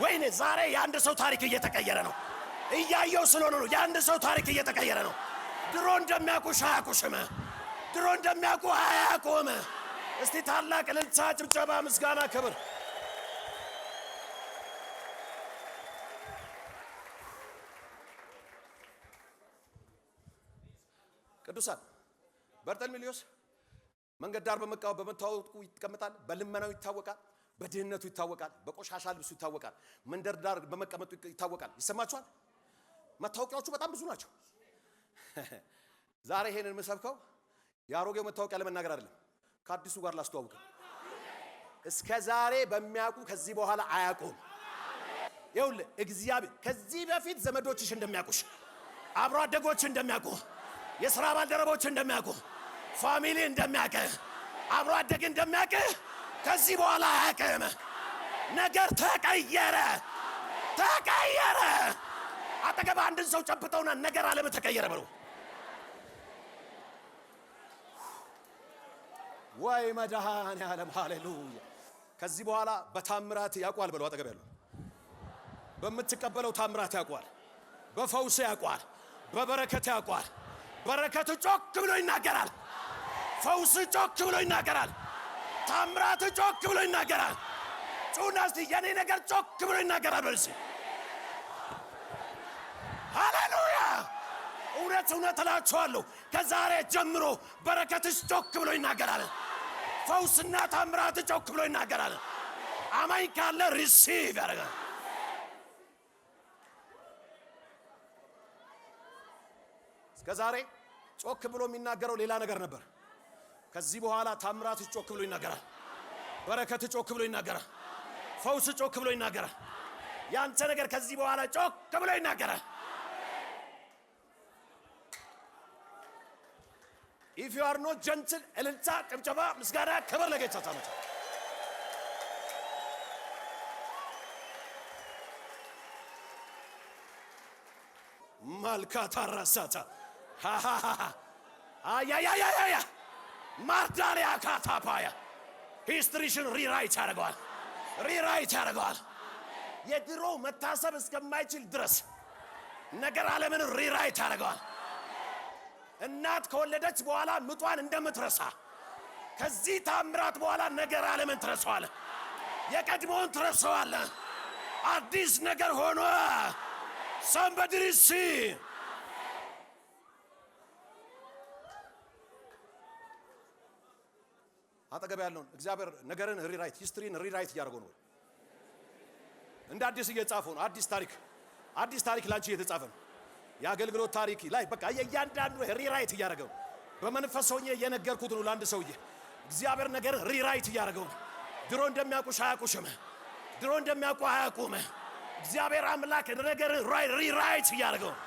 ወይኔ ዛሬ የአንድ ሰው ታሪክ እየተቀየረ ነው። እያየው ስለሆነ ነው። የአንድ ሰው ታሪክ እየተቀየረ ነው። ድሮ እንደሚያውቁሽ አያውቁሽም። ድሮ እንደሚያውቁ አያውቁም። እስቲ ታላቅ እልልታ፣ ጭብጨባ፣ ምስጋና፣ ክብር። ቅዱሳን በርጤሜዎስ መንገድ ዳር በመታወቁ ይቀመጣል። በልመናው ይታወቃል። በድህነቱ ይታወቃል። በቆሻሻ ልብሱ ይታወቃል። መንደር ዳር በመቀመጡ ይታወቃል። ይሰማችኋል? መታወቂያዎቹ በጣም ብዙ ናቸው። ዛሬ ይሄንን የምሰብከው የአሮጌው መታወቂያ ለመናገር አይደለም፣ ከአዲሱ ጋር ላስተዋውቅ። እስከ ዛሬ በሚያውቁ ከዚህ በኋላ አያውቁም። ይኸውልህ እግዚአብሔር ከዚህ በፊት ዘመዶችሽ እንደሚያውቁሽ፣ አብሮ አደጎች እንደሚያውቁ፣ የሥራ ባልደረቦች እንደሚያውቁ፣ ፋሚሊ እንደሚያውቅ፣ አብሮ አደግ እንደሚያውቅ ከዚህ በኋላ አያውቅም። ነገር ተቀየረ። ተቀየረ። አጠገብ አንድን ሰው ጨብጠውና ነገር ዓለም ተቀየረ በለው። ወይ መድኃኔዓለም ሃሌሉያ። ከዚህ በኋላ በታምራት ያውቋል በለው። አጠገብ ያለው በምትቀበለው ታምራት ያውቋል። በፈውስ ያውቋል። በበረከት ያውቋል። በረከት ጮክ ብሎ ይናገራል። ፈውስ ጮክ ብሎ ይናገራል። ታምራት ጮክ ብሎ ይናገራል። ጩና እስቲ የኔ ነገር ጮክ ብሎ ይናገራል በልሲ። ሃሌሉያ። እውነት እውነት እላችኋለሁ ከዛሬ ጀምሮ በረከትሽ ጮክ ብሎ ይናገራል። ፈውስና ታምራት ጮክ ብሎ ይናገራል። አማኝ ካለ ሪሲቭ ያደርጋል። እስከዛሬ ጮክ ብሎ የሚናገረው ሌላ ነገር ነበር። ከዚህ በኋላ ታምራት ጮክ ብሎ ይናገራል። በረከት ጮክ ብሎ ይናገራል። ፈውስ ጮክ ብሎ ይናገራል። ያንተ ነገር ከዚህ በኋላ ጮክ ብሎ ይናገራል። if you are not gentle እልልታ ጭብጨባ ምስጋና ክብር ለጌታ ታመጣ። ማልካታ ራሳታ አያ ማርዳሪያ ካታፓያ ሂስትሪሽን ሪራይት ያደርገዋል። የድሮ መታሰብ እስከማይችል ድረስ ነገር ዓለምን ሪራይት ያደርገዋል። እናት ከወለደች በኋላ ምጧን እንደምትረሳ ከዚህ ታምራት በኋላ ነገር ዓለምን ትረሳዋለህ። የቀድሞውን ትረሳዋለህ። አዲስ ነገር ሆኖ somebody receive አጠገብ ያለውን እግዚአብሔር ነገርን ሪራይት ሂስትሪን ሪራይት እያደረገው ነው። እንደ አዲስ እየጻፈው ነው። አዲስ ታሪክ ላንቺ እየተጻፈ ነው። የአገልግሎት ታሪክ ላይ በቃ እያንዳንዱ ሪራይት እያደረገው ነው። በመንፈስ ሆኜ የነገርኩት ነው ለአንድ ሰውዬ። እግዚአብሔር ነገርን ሪራይት እያደረገው ነው። ድሮ እንደሚያውቁሽ አያውቁሽም። ድሮ እንደሚያውቁ አያውቁም። እግዚአብሔር አምላክ ነገርን ሪራይት እያደረገው ነው።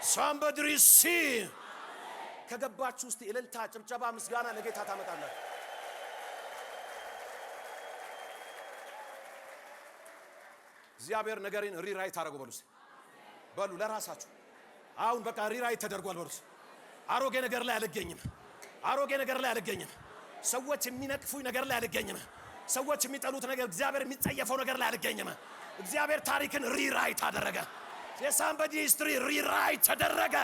somebody receive ከገባችሁ ውስጥ እልልታ ጭብጨባ ምስጋና ለጌታ ታመጣላችሁ። እግዚአብሔር ነገርን ሪራይት አደረገው በሉ ለራሳችሁ። አሁን በቃ ሪራይት ተደርጓል በሉ። አሮጌ ነገር ላይ አልገኝም። ሰዎች የሚነቅፉኝ ነገር ላይ አልገኝም። ሰዎች የሚጠሉት ነገር፣ እግዚአብሔር የሚጸየፈው ነገር ላይ አልገኝም። እግዚአብሔር ታሪክን ሪራይት አደረገ። የሳምበዲ ሂስትሪ ሪራይት ተደረገ።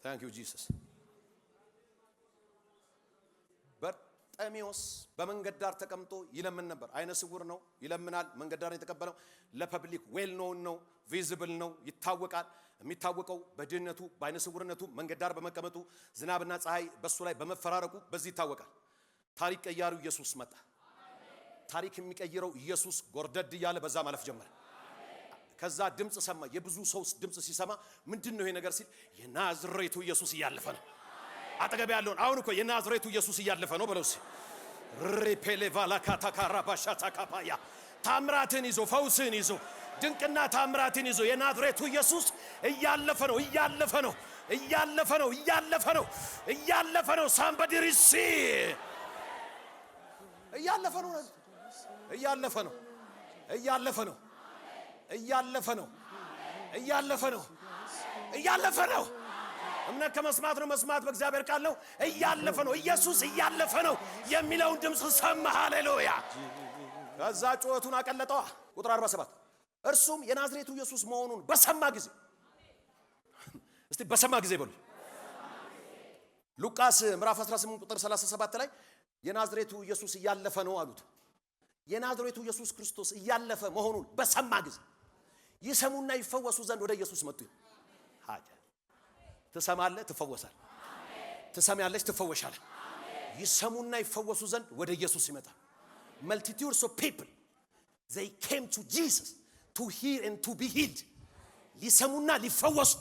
ታንክ ዩ ጂሰስ። በርጤሜዎስ በመንገድ ዳር ተቀምጦ ይለምን ነበር። አይነ ስውር ነው፣ ይለምናል። መንገድ ዳር የተቀበለው ለፐብሊክ ዌል ኖውን ነው፣ ቪዚብል ነው፣ ይታወቃል። የሚታወቀው በድህነቱ በአይነ ስውርነቱ መንገድ ዳር በመቀመጡ ዝናብና ፀሐይ በሱ ላይ በመፈራረቁ በዚህ ይታወቃል። ታሪክ ቀያሪው ኢየሱስ መጣ። ታሪክ የሚቀይረው ኢየሱስ ጎርደድ እያለ በዛ ማለፍ ጀመረ። ከዛ ድምጽ ሰማ። የብዙ ሰው ድምጽ ሲሰማ ምንድነው ይሄ ነገር ሲል የናዝሬቱ ኢየሱስ እያለፈ ነው። አጠገብ ያለውን አሁን እኮ የናዝሬቱ ኢየሱስ እያለፈ ነው በለው። ሪፔሌ ቫላካታ ካራባሻታ ካፓያ ታምራትን ይዞ ፈውስን ይዞ ድንቅና ታምራትን ይዞ የናዝሬቱ ኢየሱስ እያለፈ ነው። somebody receive እያለፈ ነው። እምነት ከመስማት ነው፣ መስማት በእግዚአብሔር ቃል ነው። እያለፈ ነው። ኢየሱስ እያለፈ ነው የሚለውን ድምጽ ሰማ። ሃሌሉያ። ከዛ ጩኸቱን አቀለጠዋ። ቁጥር 47 እርሱም የናዝሬቱ ኢየሱስ መሆኑን በሰማ ጊዜ፣ እስቲ በሰማ ጊዜ በሉ። ሉቃስ ምዕራፍ 18 ቁጥር 37 ላይ የናዝሬቱ ኢየሱስ እያለፈ ነው አሉት። የናዝሬቱ ኢየሱስ ክርስቶስ እያለፈ መሆኑን በሰማ ጊዜ ይሰሙና ይፈወሱ ዘንድ ወደ ኢየሱስ መጡ። ሃጃ ትሰማለህ፣ ትፈወሳለህ። ትሰማያለሽ፣ ትፈወሻለህ። ይሰሙና ይፈወሱ ዘንድ ወደ ኢየሱስ ይመጣል። multitudes of people they came to Jesus to hear and to be healed። ሊሰሙና ሊፈወሱ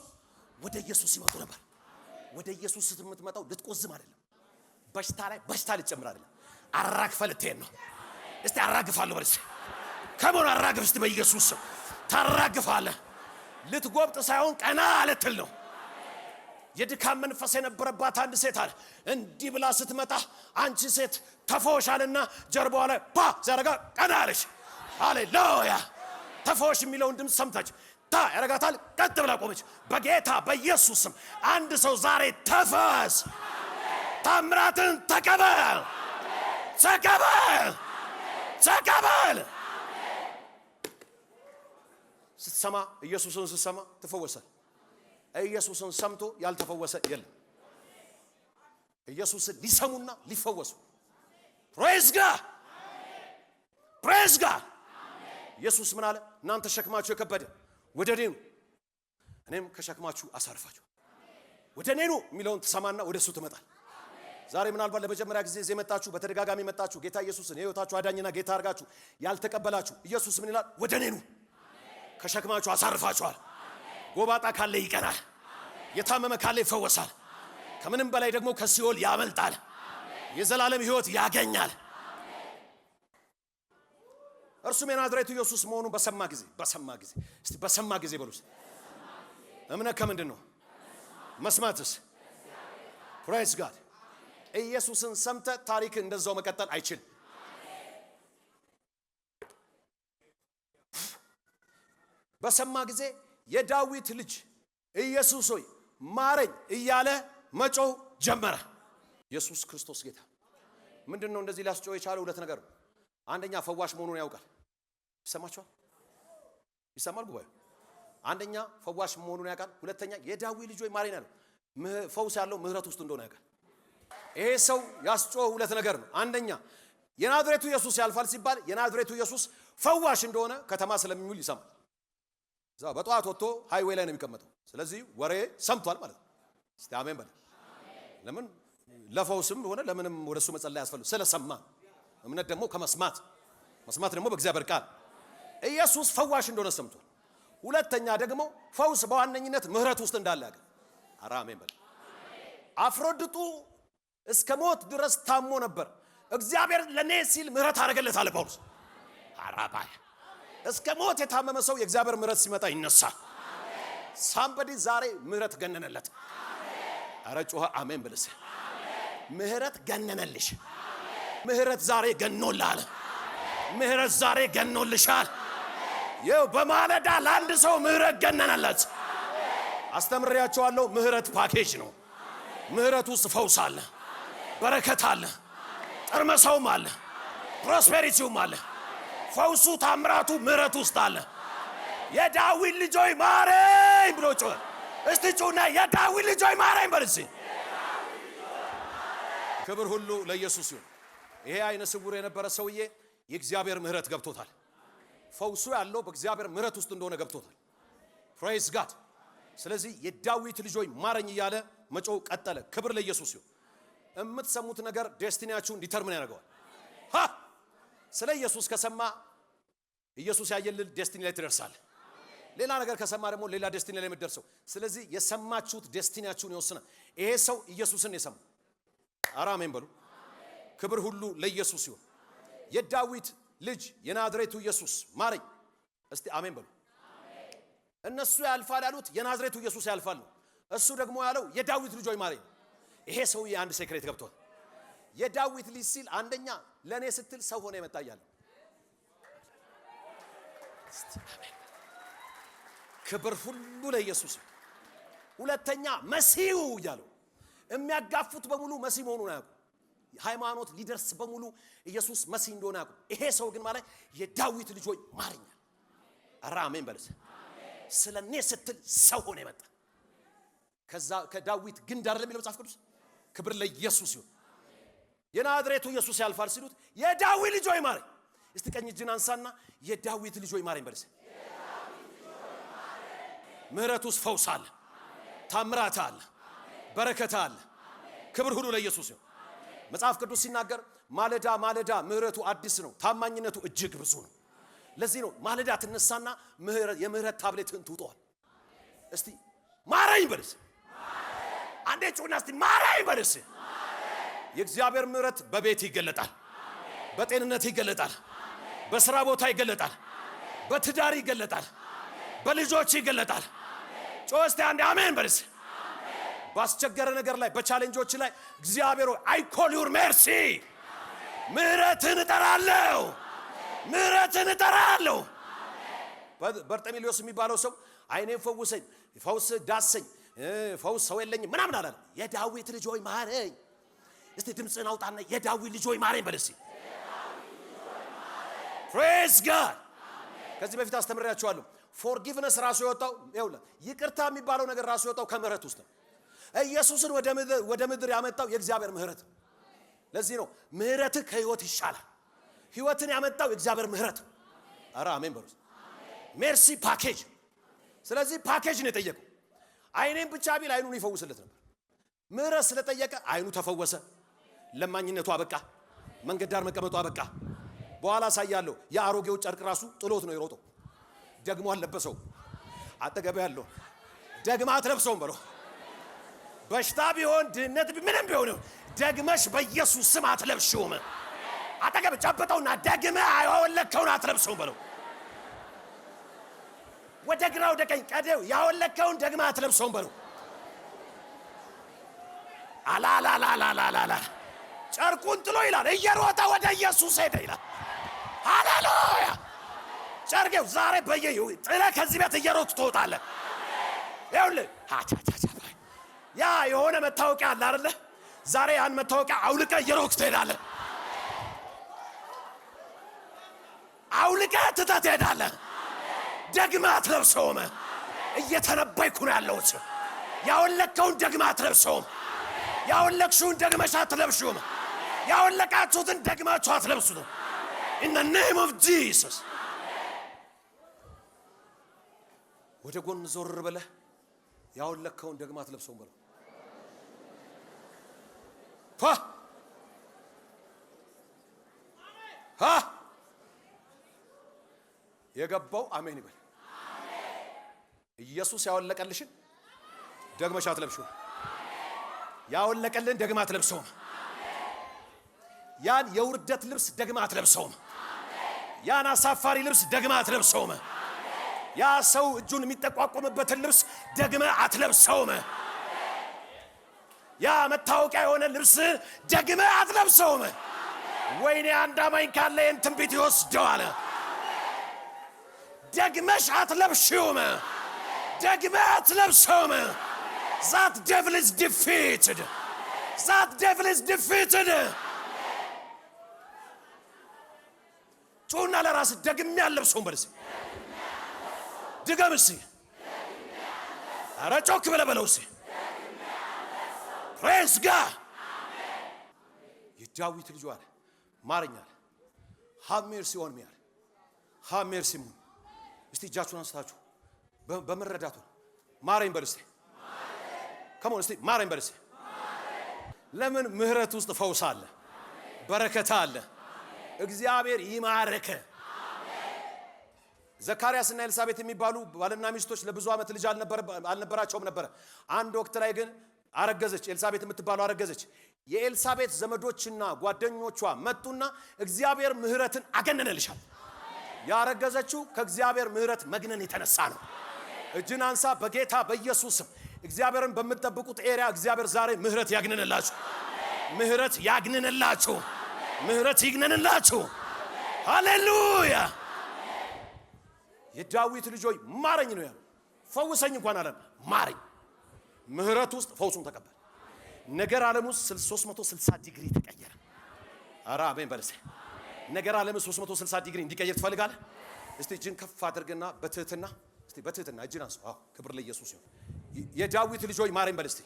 ወደ ኢየሱስ ይመጡ ነበር። ወደ ኢየሱስ ስትመጣው ልትቆዝም አይደለም። በሽታ ላይ በሽታ ልትጨምር አይደለም። አራግፈህ ልትሄድ ነው። እስቲ አራግፋለሁ በል። ከሞን አራግፍ እስቲ በኢየሱስ ስም ታራግፋለህ። ልትጎብጥ ሳይሆን ቀና ልትል ነው። የድካም መንፈስ የነበረባት አንድ ሴት አለ። እንዲህ ብላ ስትመጣ አንቺ ሴት ተፈወሻልና ጀርባዋ ላይ ባ ዘረጋ ቀና አለች። ሃሌሉያ። ተፈወሽ የሚለውን ድምፅ ሰምታች ታ ያረጋታል። ቀጥ ብላ ቆመች። በጌታ በኢየሱስ ስም አንድ ሰው ዛሬ ተፈወስ። ታምራትን ተቀበል። ስትሰማ ኢየሱስን ስትሰማ ትፈወሳል። ኢየሱስን ሰምቶ ያልተፈወሰ የለም። ኢየሱስን ሊሰሙና ሊፈወሱ ፕሬዝ ጋድ። ኢየሱስ ምን አለ? እናንተ ሸክማችሁ የከበደ ወደ እኔ ኑ፣ እኔም ከሸክማችሁ አሳርፋችሁ። ወደ እኔ ኑ የሚለውን ትሰማና ወደሱ ትመጣል። ዛሬ ምናልባት ለመጀመሪያ ጊዜ እዚህ መጣችሁ፣ በተደጋጋሚ መጣችሁ፣ ጌታ ኢየሱስን የህይወታችሁ አዳኝና ጌታ አድርጋችሁ ያልተቀበላችሁ፣ ኢየሱስ ምን ይላል? ወደ እኔ ኑ ከሸክማችሁ አሳርፋችኋል። ጎባጣ ካለ ይቀናል፣ የታመመ ካለ ይፈወሳል፣ ከምንም በላይ ደግሞ ከሲኦል ያመልጣል፣ የዘላለም ህይወት ያገኛል። እርሱም የናዝሬቱ ኢየሱስ መሆኑን በሰማ ጊዜ እስቲ በሰማ ጊዜ በሉስ። እምነት ከምንድን ነው? መስማትስ? ፕሬዝ ጋድ። ኢየሱስን ሰምተ ታሪክ እንደዛው መቀጠል አይችልም። በሰማ ጊዜ የዳዊት ልጅ ኢየሱስ ሆይ ማረኝ እያለ መጮህ ጀመረ። ኢየሱስ ክርስቶስ ጌታ። ምንድነው እንደዚህ ሊያስጮህ የቻለው? ሁለት ነገር ነው። አንደኛ ፈዋሽ መሆኑን ያውቃል። ይሰማችኋል? ይሰማል ጉባኤ? አንደኛ ፈዋሽ መሆኑን ያውቃል። ሁለተኛ የዳዊት ልጅ ሆይ ማረኝ ነው። ፈውስ ያለው ምህረት ውስጥ እንደሆነ ያውቃል። ይሄ ሰው ያስጮህ ሁለት ነገር ነው። አንደኛ የናዝሬቱ ኢየሱስ ያልፋል ሲባል የናዝሬቱ ኢየሱስ ፈዋሽ እንደሆነ ከተማ ስለሚውል ይሰማል። እዛ በጠዋት ወጥቶ ሃይዌይ ላይ ነው የሚቀመጠው። ስለዚህ ወሬ ሰምቷል ማለት ነው። እስቲ አሜን በል። ለምን ለፈውስም ሆነ ለምንም ወደሱ መጸለይ ያስፈልግ ስለሰማ። እምነት ደግሞ ከመስማት መስማት ደግሞ በእግዚአብሔር ቃል። ኢየሱስ ፈዋሽ እንደሆነ ሰምቷል። ሁለተኛ ደግሞ ፈውስ በዋነኝነት ምህረት ውስጥ እንዳለ ያውቃል። አሜን በል። አፍሮድጡ እስከ ሞት ድረስ ታሞ ነበር። እግዚአብሔር ለኔ ሲል ምህረት አደረገለት አለ ጳውሎስ። አራባይ እስከ ሞት የታመመ ሰው የእግዚአብሔር ምህረት ሲመጣ ይነሳል። ሳምበዲ ዛሬ ምህረት ገነነለት። አረ ጮኸ አሜን ብለስ። ምህረት ገነነልሽ። ምህረት ዛሬ ገኖልሃል። ምህረት ዛሬ ገኖልሻል። ይኸው በማለዳ ለአንድ ሰው ምህረት ገነነለት። አስተምሬያቸዋለሁ። ምህረት ፓኬጅ ነው። ምህረት ውስጥ ፈውስ አለ፣ በረከት አለ፣ ጥርመሰውም አለ፣ ፕሮስፔሪቲውም አለ። ፈውሱ ታምራቱ ምህረት ውስጥ አለ። የዳዊት ልጅ ሆይ ማረኝ ብሎ ጮኸ። እስቲ ጩና የዳዊት ልጅ ሆይ ማረኝ በል እስቲ። ክብር ሁሉ ለኢየሱስ ይሁን። ይሄ አይነ ስውር የነበረ ሰውዬ የእግዚአብሔር ምህረት ገብቶታል። ፈውሱ ያለው በእግዚአብሔር ምህረት ውስጥ እንደሆነ ገብቶታል። ፕሬዝ ጋድ። ስለዚህ የዳዊት ልጅ ሆይ ማረኝ እያለ መጮህ ቀጠለ። ክብር ለኢየሱስ ይሁን። የምትሰሙት ነገር ዴስቲኒያችሁን ዲተርሚን ያደርገዋል። ስለ ኢየሱስ ከሰማ ኢየሱስ ያየልል ዴስቲኒ ላይ ትደርሳለህ። ሌላ ነገር ከሰማ ደግሞ ሌላ ዴስቲኒ ላይ የምትደርሰው። ስለዚህ የሰማችሁት ዴስቲኒያችሁን ይወስናል። ይሄ ሰው ኢየሱስን የሰማ አሜን በሉ። ክብር ሁሉ ለኢየሱስ ይሁን። የዳዊት ልጅ የናዝሬቱ ኢየሱስ ማረኝ። እስቲ አሜን በሉ። እነሱ ያልፋል ያሉት የናዝሬቱ ኢየሱስ ያልፋል ነው። እሱ ደግሞ ያለው የዳዊት ልጅ ሆይ ማረኝ። ይሄ ሰውዬ አንድ ሴክሬት ገብቷል። የዳዊት ልጅ ሲል አንደኛ ለኔ ስትል ሰው ሆነ የመጣ ያለ ክብር ሁሉ ለኢየሱስ። ሁለተኛ መሲሁ እያለው የሚያጋፉት በሙሉ መሲህ መሆኑን አያውቁ። ሃይማኖት ሊደርስ በሙሉ ኢየሱስ መሲህ እንደሆነ አያውቁ። ይሄ ሰው ግን ማለት የዳዊት ልጅ ሆይ ማረኝ። አሜን በለስ። ስለኔ ስትል ሰው ሆነ የመጣ ከዛ ከዳዊት ግንድ አይደለም የሚለው መጽሐፍ ቅዱስ። ክብር ለኢየሱስ ይሁን። የናዝሬቱ ኢየሱስ ያልፋል ሲሉት የዳዊት ልጅ ሆይ ማረኝ። እስቲ ቀኝ እጅን አንሳና የዳዊት ልጅ ሆይ ማረኝ በለስ። ምህረት ውስጥ ፈውስ አለ፣ ታምራት አለ፣ በረከት አለ። ክብር ሁሉ ለኢየሱስ ይሁን። መጽሐፍ ቅዱስ ሲናገር ማለዳ ማለዳ ምህረቱ አዲስ ነው፣ ታማኝነቱ እጅግ ብዙ ነው። ለዚህ ነው ማለዳ ትነሳና የምህረት ታብሌትህን ትውጠዋል። እስቲ ማረኝ በለስ። አንዴ ጩና እስቲ ማረኝ በለስ። የእግዚአብሔር ምህረት በቤት ይገለጣል፣ በጤንነት ይገለጣል፣ በስራ ቦታ ይገለጣል፣ በትዳር ይገለጣል፣ በልጆች ይገለጣል። ጮስቲ አንዴ አሜን በለስ። ባስቸገረ ነገር ላይ በቻሌንጆች ላይ እግዚአብሔር አይ ኮል ዩር ሜርሲ፣ ምህረትን እጠራለሁ፣ ምህረትን እጠራለሁ። በርጤሜዎስ የሚባለው ሰው አይኔን ፈውሰኝ፣ ፈውስ ዳሰኝ፣ ፈውስ ሰው የለኝም ምናምን አላለ። የዳዊት ልጅ ሆይ ማረኝ። እስቲ ድምጽን አውጣና የዳዊት ልጅ ሆይ ማረኝ በል እስቲ። ፕሬዝ ጋድ። ከዚህ በፊት አስተምሬያችኋለሁ። ፎርጊቭነስ ራሱ የወጣው ይኸውልህ፣ ይቅርታ የሚባለው ነገር ራሱ የወጣው ከምህረት ውስጥ ነው። ኢየሱስን ወደ ምድር ያመጣው የእግዚአብሔር ምህረት። ለዚህ ነው ምህረትህ ከህይወት ይሻላል። ህይወትን ያመጣው የእግዚአብሔር ምህረት። አረ አሜን በሉ። ሜርሲ ፓኬጅ። ስለዚህ ፓኬጅ ነው የጠየቀው። አይኔን ብቻ ቢል አይኑን ይፈውስለት ነበር። ምህረት ስለጠየቀ አይኑ ተፈወሰ፣ ለማኝነቱ አበቃ። መንገድ ዳር መቀመጡ አበቃ። በኋላ ሳያለው የአሮጌው ጨርቅ ራሱ ጥሎት ነው የሮጠው። ደግሞ አልለበሰው። አጠገብ ያለው ደግማ አትለብሰውም በለው። በሽታ ቢሆን ድህነት ምንም ቢሆን ደግመሽ በኢየሱስ ስም አትለብሽውም። አጠገብ ጨብጠውና ደግመ ያወለከውን አትለብሰውም በለው። ወደ ግራ ወደ ቀኝ ቀደው ያወለከውን ደግመ አትለብሰውም በለው። አላላላላላላ ጨርቁን ጥሎ ይላል እየሮጠ ወደ ኢየሱስ ሄደ ይላል። ሃሌሉያ! ጨርቄው ዛሬ በየዩ ጥለ ከዚህ ቤት እየሮጥክ ትወጣለህ። ይኸውልህ ያ የሆነ መታወቂያ አለ አይደለ? ዛሬ ያን መታወቂያ አውልቀ እየሮጥክ ትሄዳለህ። አውልቀ ትተህ ትሄዳለህ። ደግመህ አትለብሰውም። እየተነበይኩ ነው ያለሁት። ያወለከውን ደግመህ አትለብሰውም። ያወለክሽውን ደግመሽ አትለብሽውም። ያወለቃችሁትን ደግማችሁ አትለብሱትም። in the name of Jesus ወደ ጎን ዞር ብለህ ያወለከውን ደግማ አትለብሰውም በለው። የገባው አሜን ይበል። ኢየሱስ ያወለቀልሽን ደግመሽ አትለብሽውም። ያወለቀልን ደግማ አትለብሰውም። ያን የውርደት ልብስ ደግማ አትለብሰውም። ያን አሳፋሪ ልብስ ደግማ አትለብሰውም። ያ ሰው እጁን የሚጠቋቆምበትን ልብስ ደግመ አትለብሰውም። ያ መታወቂያ የሆነ ልብስ ደግመ አትለብሰውም። ወይኔ አንድ አማኝ ካለ ይህን ትንቢት ይወስደዋል። ደግመሽ አትለብሽውም። ደግመ አትለብሰውም። That devil is defeated. That devil is defeated. ጮና ለራስ ደግሜ አልለብሰውም በልስ ድገምሲ አረ ጮክ ብለህ በለውሲ praise God የዳዊት ልጅ አለ ማረኛል have mercy on me have mercy on me እስቲ እጃችሁን አንስታችሁ በመረዳቱ ማረኝ በልስ come on እስቲ ማረኝ በልስ ለምን ምህረት ውስጥ ፈውስ አለ በረከት አለ እግዚአብሔር ይማረከ ዘካርያስና ኤልሳቤጥ የሚባሉ ባልና ሚስቶች ለብዙ ዓመት ልጅ አልነበራቸውም ነበር። አንድ ወቅት ላይ ግን አረገዘች። ኤልሳቤጥ የምትባለው አረገዘች። የኤልሳቤጥ ዘመዶችና ጓደኞቿ መጡና እግዚአብሔር ምህረትን አገነነልሻል። ያረገዘችው ከእግዚአብሔር ምህረት መግነን የተነሳ ነው። እጅን አንሳ በጌታ በኢየሱስም እግዚአብሔርን በመጠበቁት ኤሪያ እግዚአብሔር ዛሬ ምህረት ያግነንላችሁ። ምህረት ያግነንላችሁ። ምህረት ይግነንላችሁ። ሃሌሉያ! የዳዊት ልጅ ሆይ ማረኝ ነው ያለው። ፈውሰኝ እንኳን አለ ማረኝ። ምህረት ውስጥ ፈውሱን ተቀበል። ነገር ዓለም ውስጥ 360 ዲግሪ ተቀየረ። አራ አሜን በለሰ ነገር ዓለም 360 ዲግሪ እንዲቀየር ትፈልጋለህ? እስቲ እጅን ከፍ አድርግና በትህትና እስቲ በትህትና እጅን አንሱ። አዎ ክብር ለኢየሱስ ይሁን። የዳዊት ልጅ ሆይ ማረኝ በል እስቲ።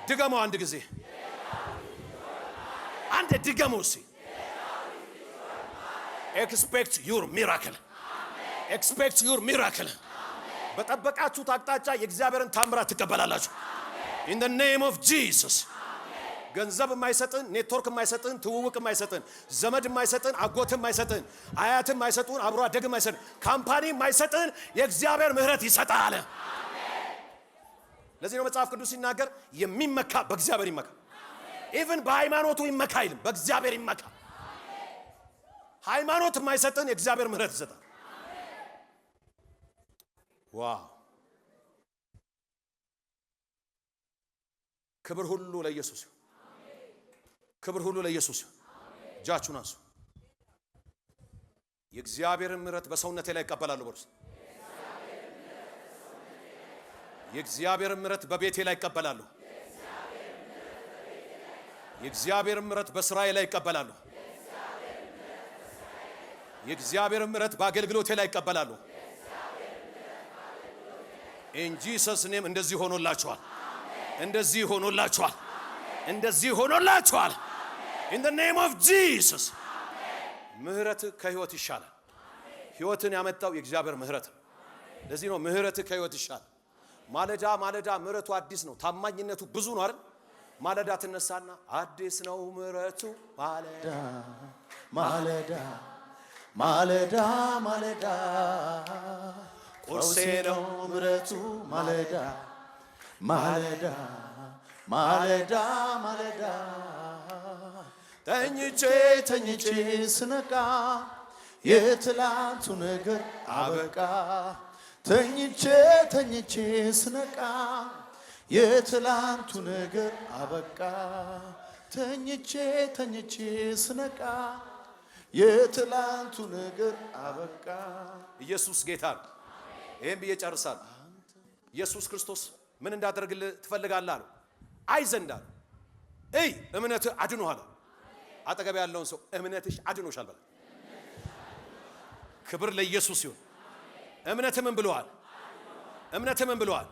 ድገመው አንድ ጊዜ አንድ ድገመው እስቲ። expect your miracle expect your miracle በጠበቃችሁት አቅጣጫ የእግዚአብሔርን ታምራት ትቀበላላችሁ። in the name of Jesus ገንዘብ የማይሰጥን ኔትወርክ የማይሰጥን ትውውቅ የማይሰጥን ዘመድ የማይሰጥን አጎት የማይሰጥን አያት የማይሰጡን አብሮ አደግ የማይሰጥን ካምፓኒ የማይሰጥን የእግዚአብሔር ምህረት ይሰጣል። ለዚህ ነው መጽሐፍ ቅዱስ ሲናገር የሚመካ በእግዚአብሔር ይመካ። even በሃይማኖቱ ይመካ አይልም፣ በእግዚአብሔር ይመካ። ሃይማኖት የማይሰጥን የእግዚአብሔር ምህረት ይሰጣል። ዋው! ክብር ሁሉ ለኢየሱስ ይሁን። ክብር ሁሉ ለኢየሱስ ይሁን። እጃችሁን አንሱ። የእግዚአብሔርን ምህረት በሰውነቴ ላይ እቀበላለሁ በርስ የእግዚአብሔርን ምህረት በቤቴ ላይ እቀበላለሁ። የእግዚአብሔርን ምህረት በስራዬ ላይ እቀበላለሁ። የእግዚአብሔርን ምህረት በአገልግሎቴ ላይ እቀበላለሁ። in Jesus name እንደዚህ ሆኖላችኋል። እንደዚህ ሆኖላችኋል። እንደዚህ ሆኖላችኋል። in the name of Jesus ምህረት ከህይወት ይሻላል። ህይወትን ያመጣው የእግዚአብሔር ምህረት ነው። ለዚህ ነው ምህረት ከህይወት ይሻላል። ማለዳ ማለዳ ምህረቱ አዲስ ነው። ታማኝነቱ ብዙ ነው አይደል? ማለዳ ትነሳና አዲስ ነው ምሕረቱ ማለዳ ማለዳ ማለዳ ማለዳ ቁርሴ ነው ምሕረቱ ማለዳ ማለዳ ማለዳ ማለዳ ተኝቼ ተኝቼ ስነቃ የትላንቱ ነገር አበቃ ተኝቼ ተኝቼ ስነቃ የትላንቱ ነገር አበቃ ተኝቼ ተኝቼ ስነቃ የትላንቱ ነገር አበቃ። ኢየሱስ ጌታ ነው። ይሄን ብዬ ጨርሳለሁ። ኢየሱስ ክርስቶስ ምን እንዳደርግልህ ትፈልጋለህ አለው። አይ ዘንድ አለው። እይ እምነትህ አድኖሃል። አጠገብ ያለውን ሰው እምነትሽ አድኖሻል በል። ክብር ለኢየሱስ ይሁን። እምነትህ ምን ብለዋል? እምነትህ ምን ብለዋል?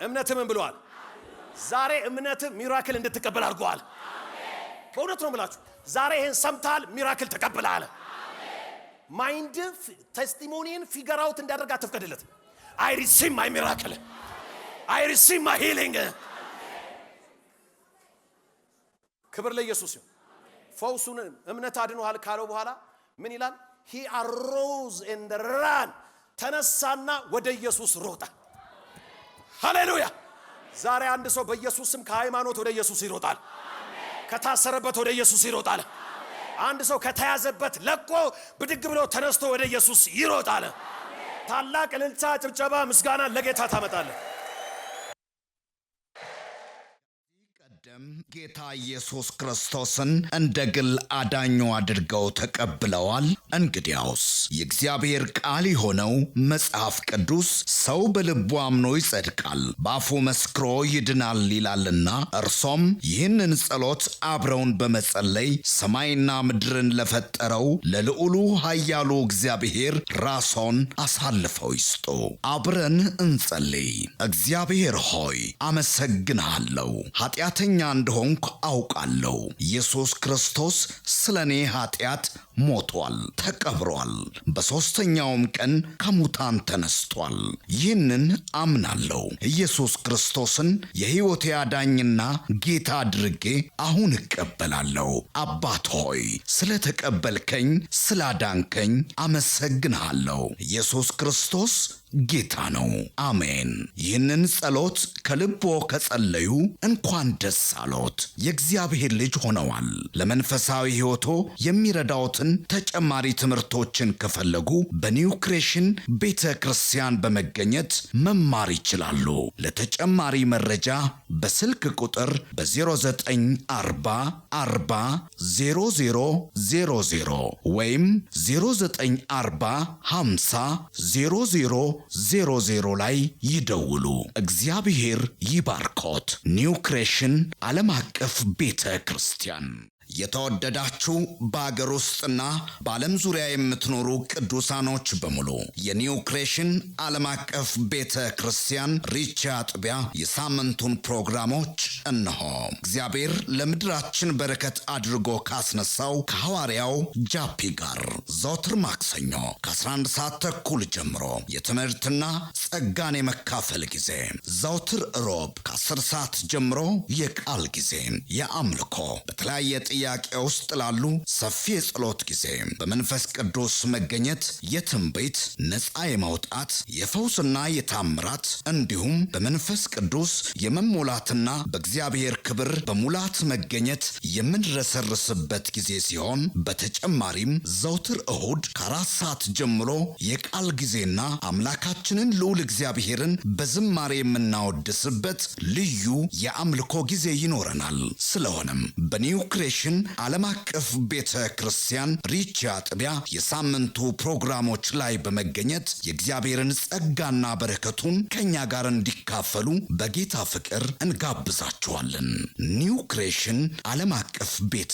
እምነትህ ምን ብለዋል? ዛሬ እምነትህ ሚራክል እንድትቀበል አድርገዋል። በእውነት ነው የምላችሁ። ዛሬ ይሄን ሰምተሃል፣ ሚራክል ተቀብለሃል። ማይንድ ቴስቲሞኒን ፊገር አውት እንዲያደርግ አትፍቀድለት። አይ ሪሲቭ ማይ ሚራክል፣ አይ ሪሲቭ ማይ ሂሊንግ። ክብር ለኢየሱስ ይሁን። ፈውሱን እምነት አድኖሃል ካለው በኋላ ምን ይላል? ሂ አሮዝ ኤንድ ራን፣ ተነሳና ወደ ኢየሱስ ሮጠ። ሃሌሉያ። ዛሬ አንድ ሰው በኢየሱስ ስም ከሃይማኖት ወደ ኢየሱስ ይሮጣል። ከታሰረበት ወደ ኢየሱስ ይሮጣል። አንድ ሰው ከተያዘበት ለቆ ብድግ ብሎ ተነስቶ ወደ ኢየሱስ ይሮጣል። ታላቅ እልልታ፣ ጭብጨባ፣ ምስጋና ለጌታ ታመጣለህ። ጌታ ኢየሱስ ክርስቶስን እንደ ግል አዳኙ አድርገው ተቀብለዋል። እንግዲያውስ የእግዚአብሔር ቃል የሆነው መጽሐፍ ቅዱስ ሰው በልቡ አምኖ ይጸድቃል፣ በአፉ መስክሮ ይድናል ይላልና እርሶም ይህንን ጸሎት አብረውን በመጸለይ ሰማይና ምድርን ለፈጠረው ለልዑሉ ኃያሉ እግዚአብሔር ራስዎን አሳልፈው ይስጡ። አብረን እንጸልይ። እግዚአብሔር ሆይ አመሰግንሃለሁ። ኃጢአተኛ እንደሆንኩ አውቃለሁ። ኢየሱስ ክርስቶስ ስለኔ ኃጢአት ሞቷል፣ ተቀብሯል፣ በሦስተኛውም ቀን ከሙታን ተነስቷል። ይህንን አምናለሁ። ኢየሱስ ክርስቶስን የሕይወቴ አዳኝና ጌታ አድርጌ አሁን እቀበላለሁ። አባት ሆይ ስለ ተቀበልከኝ፣ ስላዳንከኝ አመሰግንሃለሁ። ኢየሱስ ክርስቶስ ጌታ ነው። አሜን። ይህንን ጸሎት ከልቦ ከጸለዩ እንኳን ደስ አሎት፣ የእግዚአብሔር ልጅ ሆነዋል። ለመንፈሳዊ ሕይወቶ የሚረዳዎትን ተጨማሪ ትምህርቶችን ከፈለጉ በኒው ክሬሽን ቤተ ክርስቲያን በመገኘት መማር ይችላሉ። ለተጨማሪ መረጃ በስልክ ቁጥር በ0940 40 0000 ወይም 0940 50 0000 ላይ ይደውሉ። እግዚአብሔር ይባርኮት። ኒው ክሬሽን ዓለም አቀፍ ቤተ ክርስቲያን። የተወደዳችሁ በአገር ውስጥና በዓለም ዙሪያ የምትኖሩ ቅዱሳኖች በሙሉ የኒው ክሬሽን ዓለም አቀፍ ቤተ ክርስቲያን ሪቻ አጥቢያ የሳምንቱን ፕሮግራሞች እነሆ። እግዚአብሔር ለምድራችን በረከት አድርጎ ካስነሳው ከሐዋርያው ጃፒ ጋር ዘወትር ማክሰኞ ከ11 ሰዓት ተኩል ጀምሮ የትምህርትና ጸጋን የመካፈል ጊዜ፣ ዘወትር ሮብ ከ10 ሰዓት ጀምሮ የቃል ጊዜ፣ የአምልኮ በተለያየ ጥያቄ ውስጥ ላሉ ሰፊ የጸሎት ጊዜ፣ በመንፈስ ቅዱስ መገኘት የትንቢት ነፃ የማውጣት የፈውስና የታምራት እንዲሁም በመንፈስ ቅዱስ የመሞላትና በእግዚአብሔር ክብር በሙላት መገኘት የምንረሰርስበት ጊዜ ሲሆን በተጨማሪም ዘውትር እሁድ ከ4 ሰዓት ጀምሮ የቃል ጊዜና አምላካችንን ልዑል እግዚአብሔርን በዝማሬ የምናወድስበት ልዩ የአምልኮ ጊዜ ይኖረናል። ስለሆነም በኒው ክሬሽን ዓለም አቀፍ ቤተ ክርስቲያን ሪቻ አጥቢያ የሳምንቱ ፕሮግራሞች ላይ በመገኘት የእግዚአብሔርን ጸጋና በረከቱን ከኛ ጋር እንዲካፈሉ በጌታ ፍቅር እንጋብዛችኋለን። ኒው ክሬሽን ዓለም አቀፍ ቤተ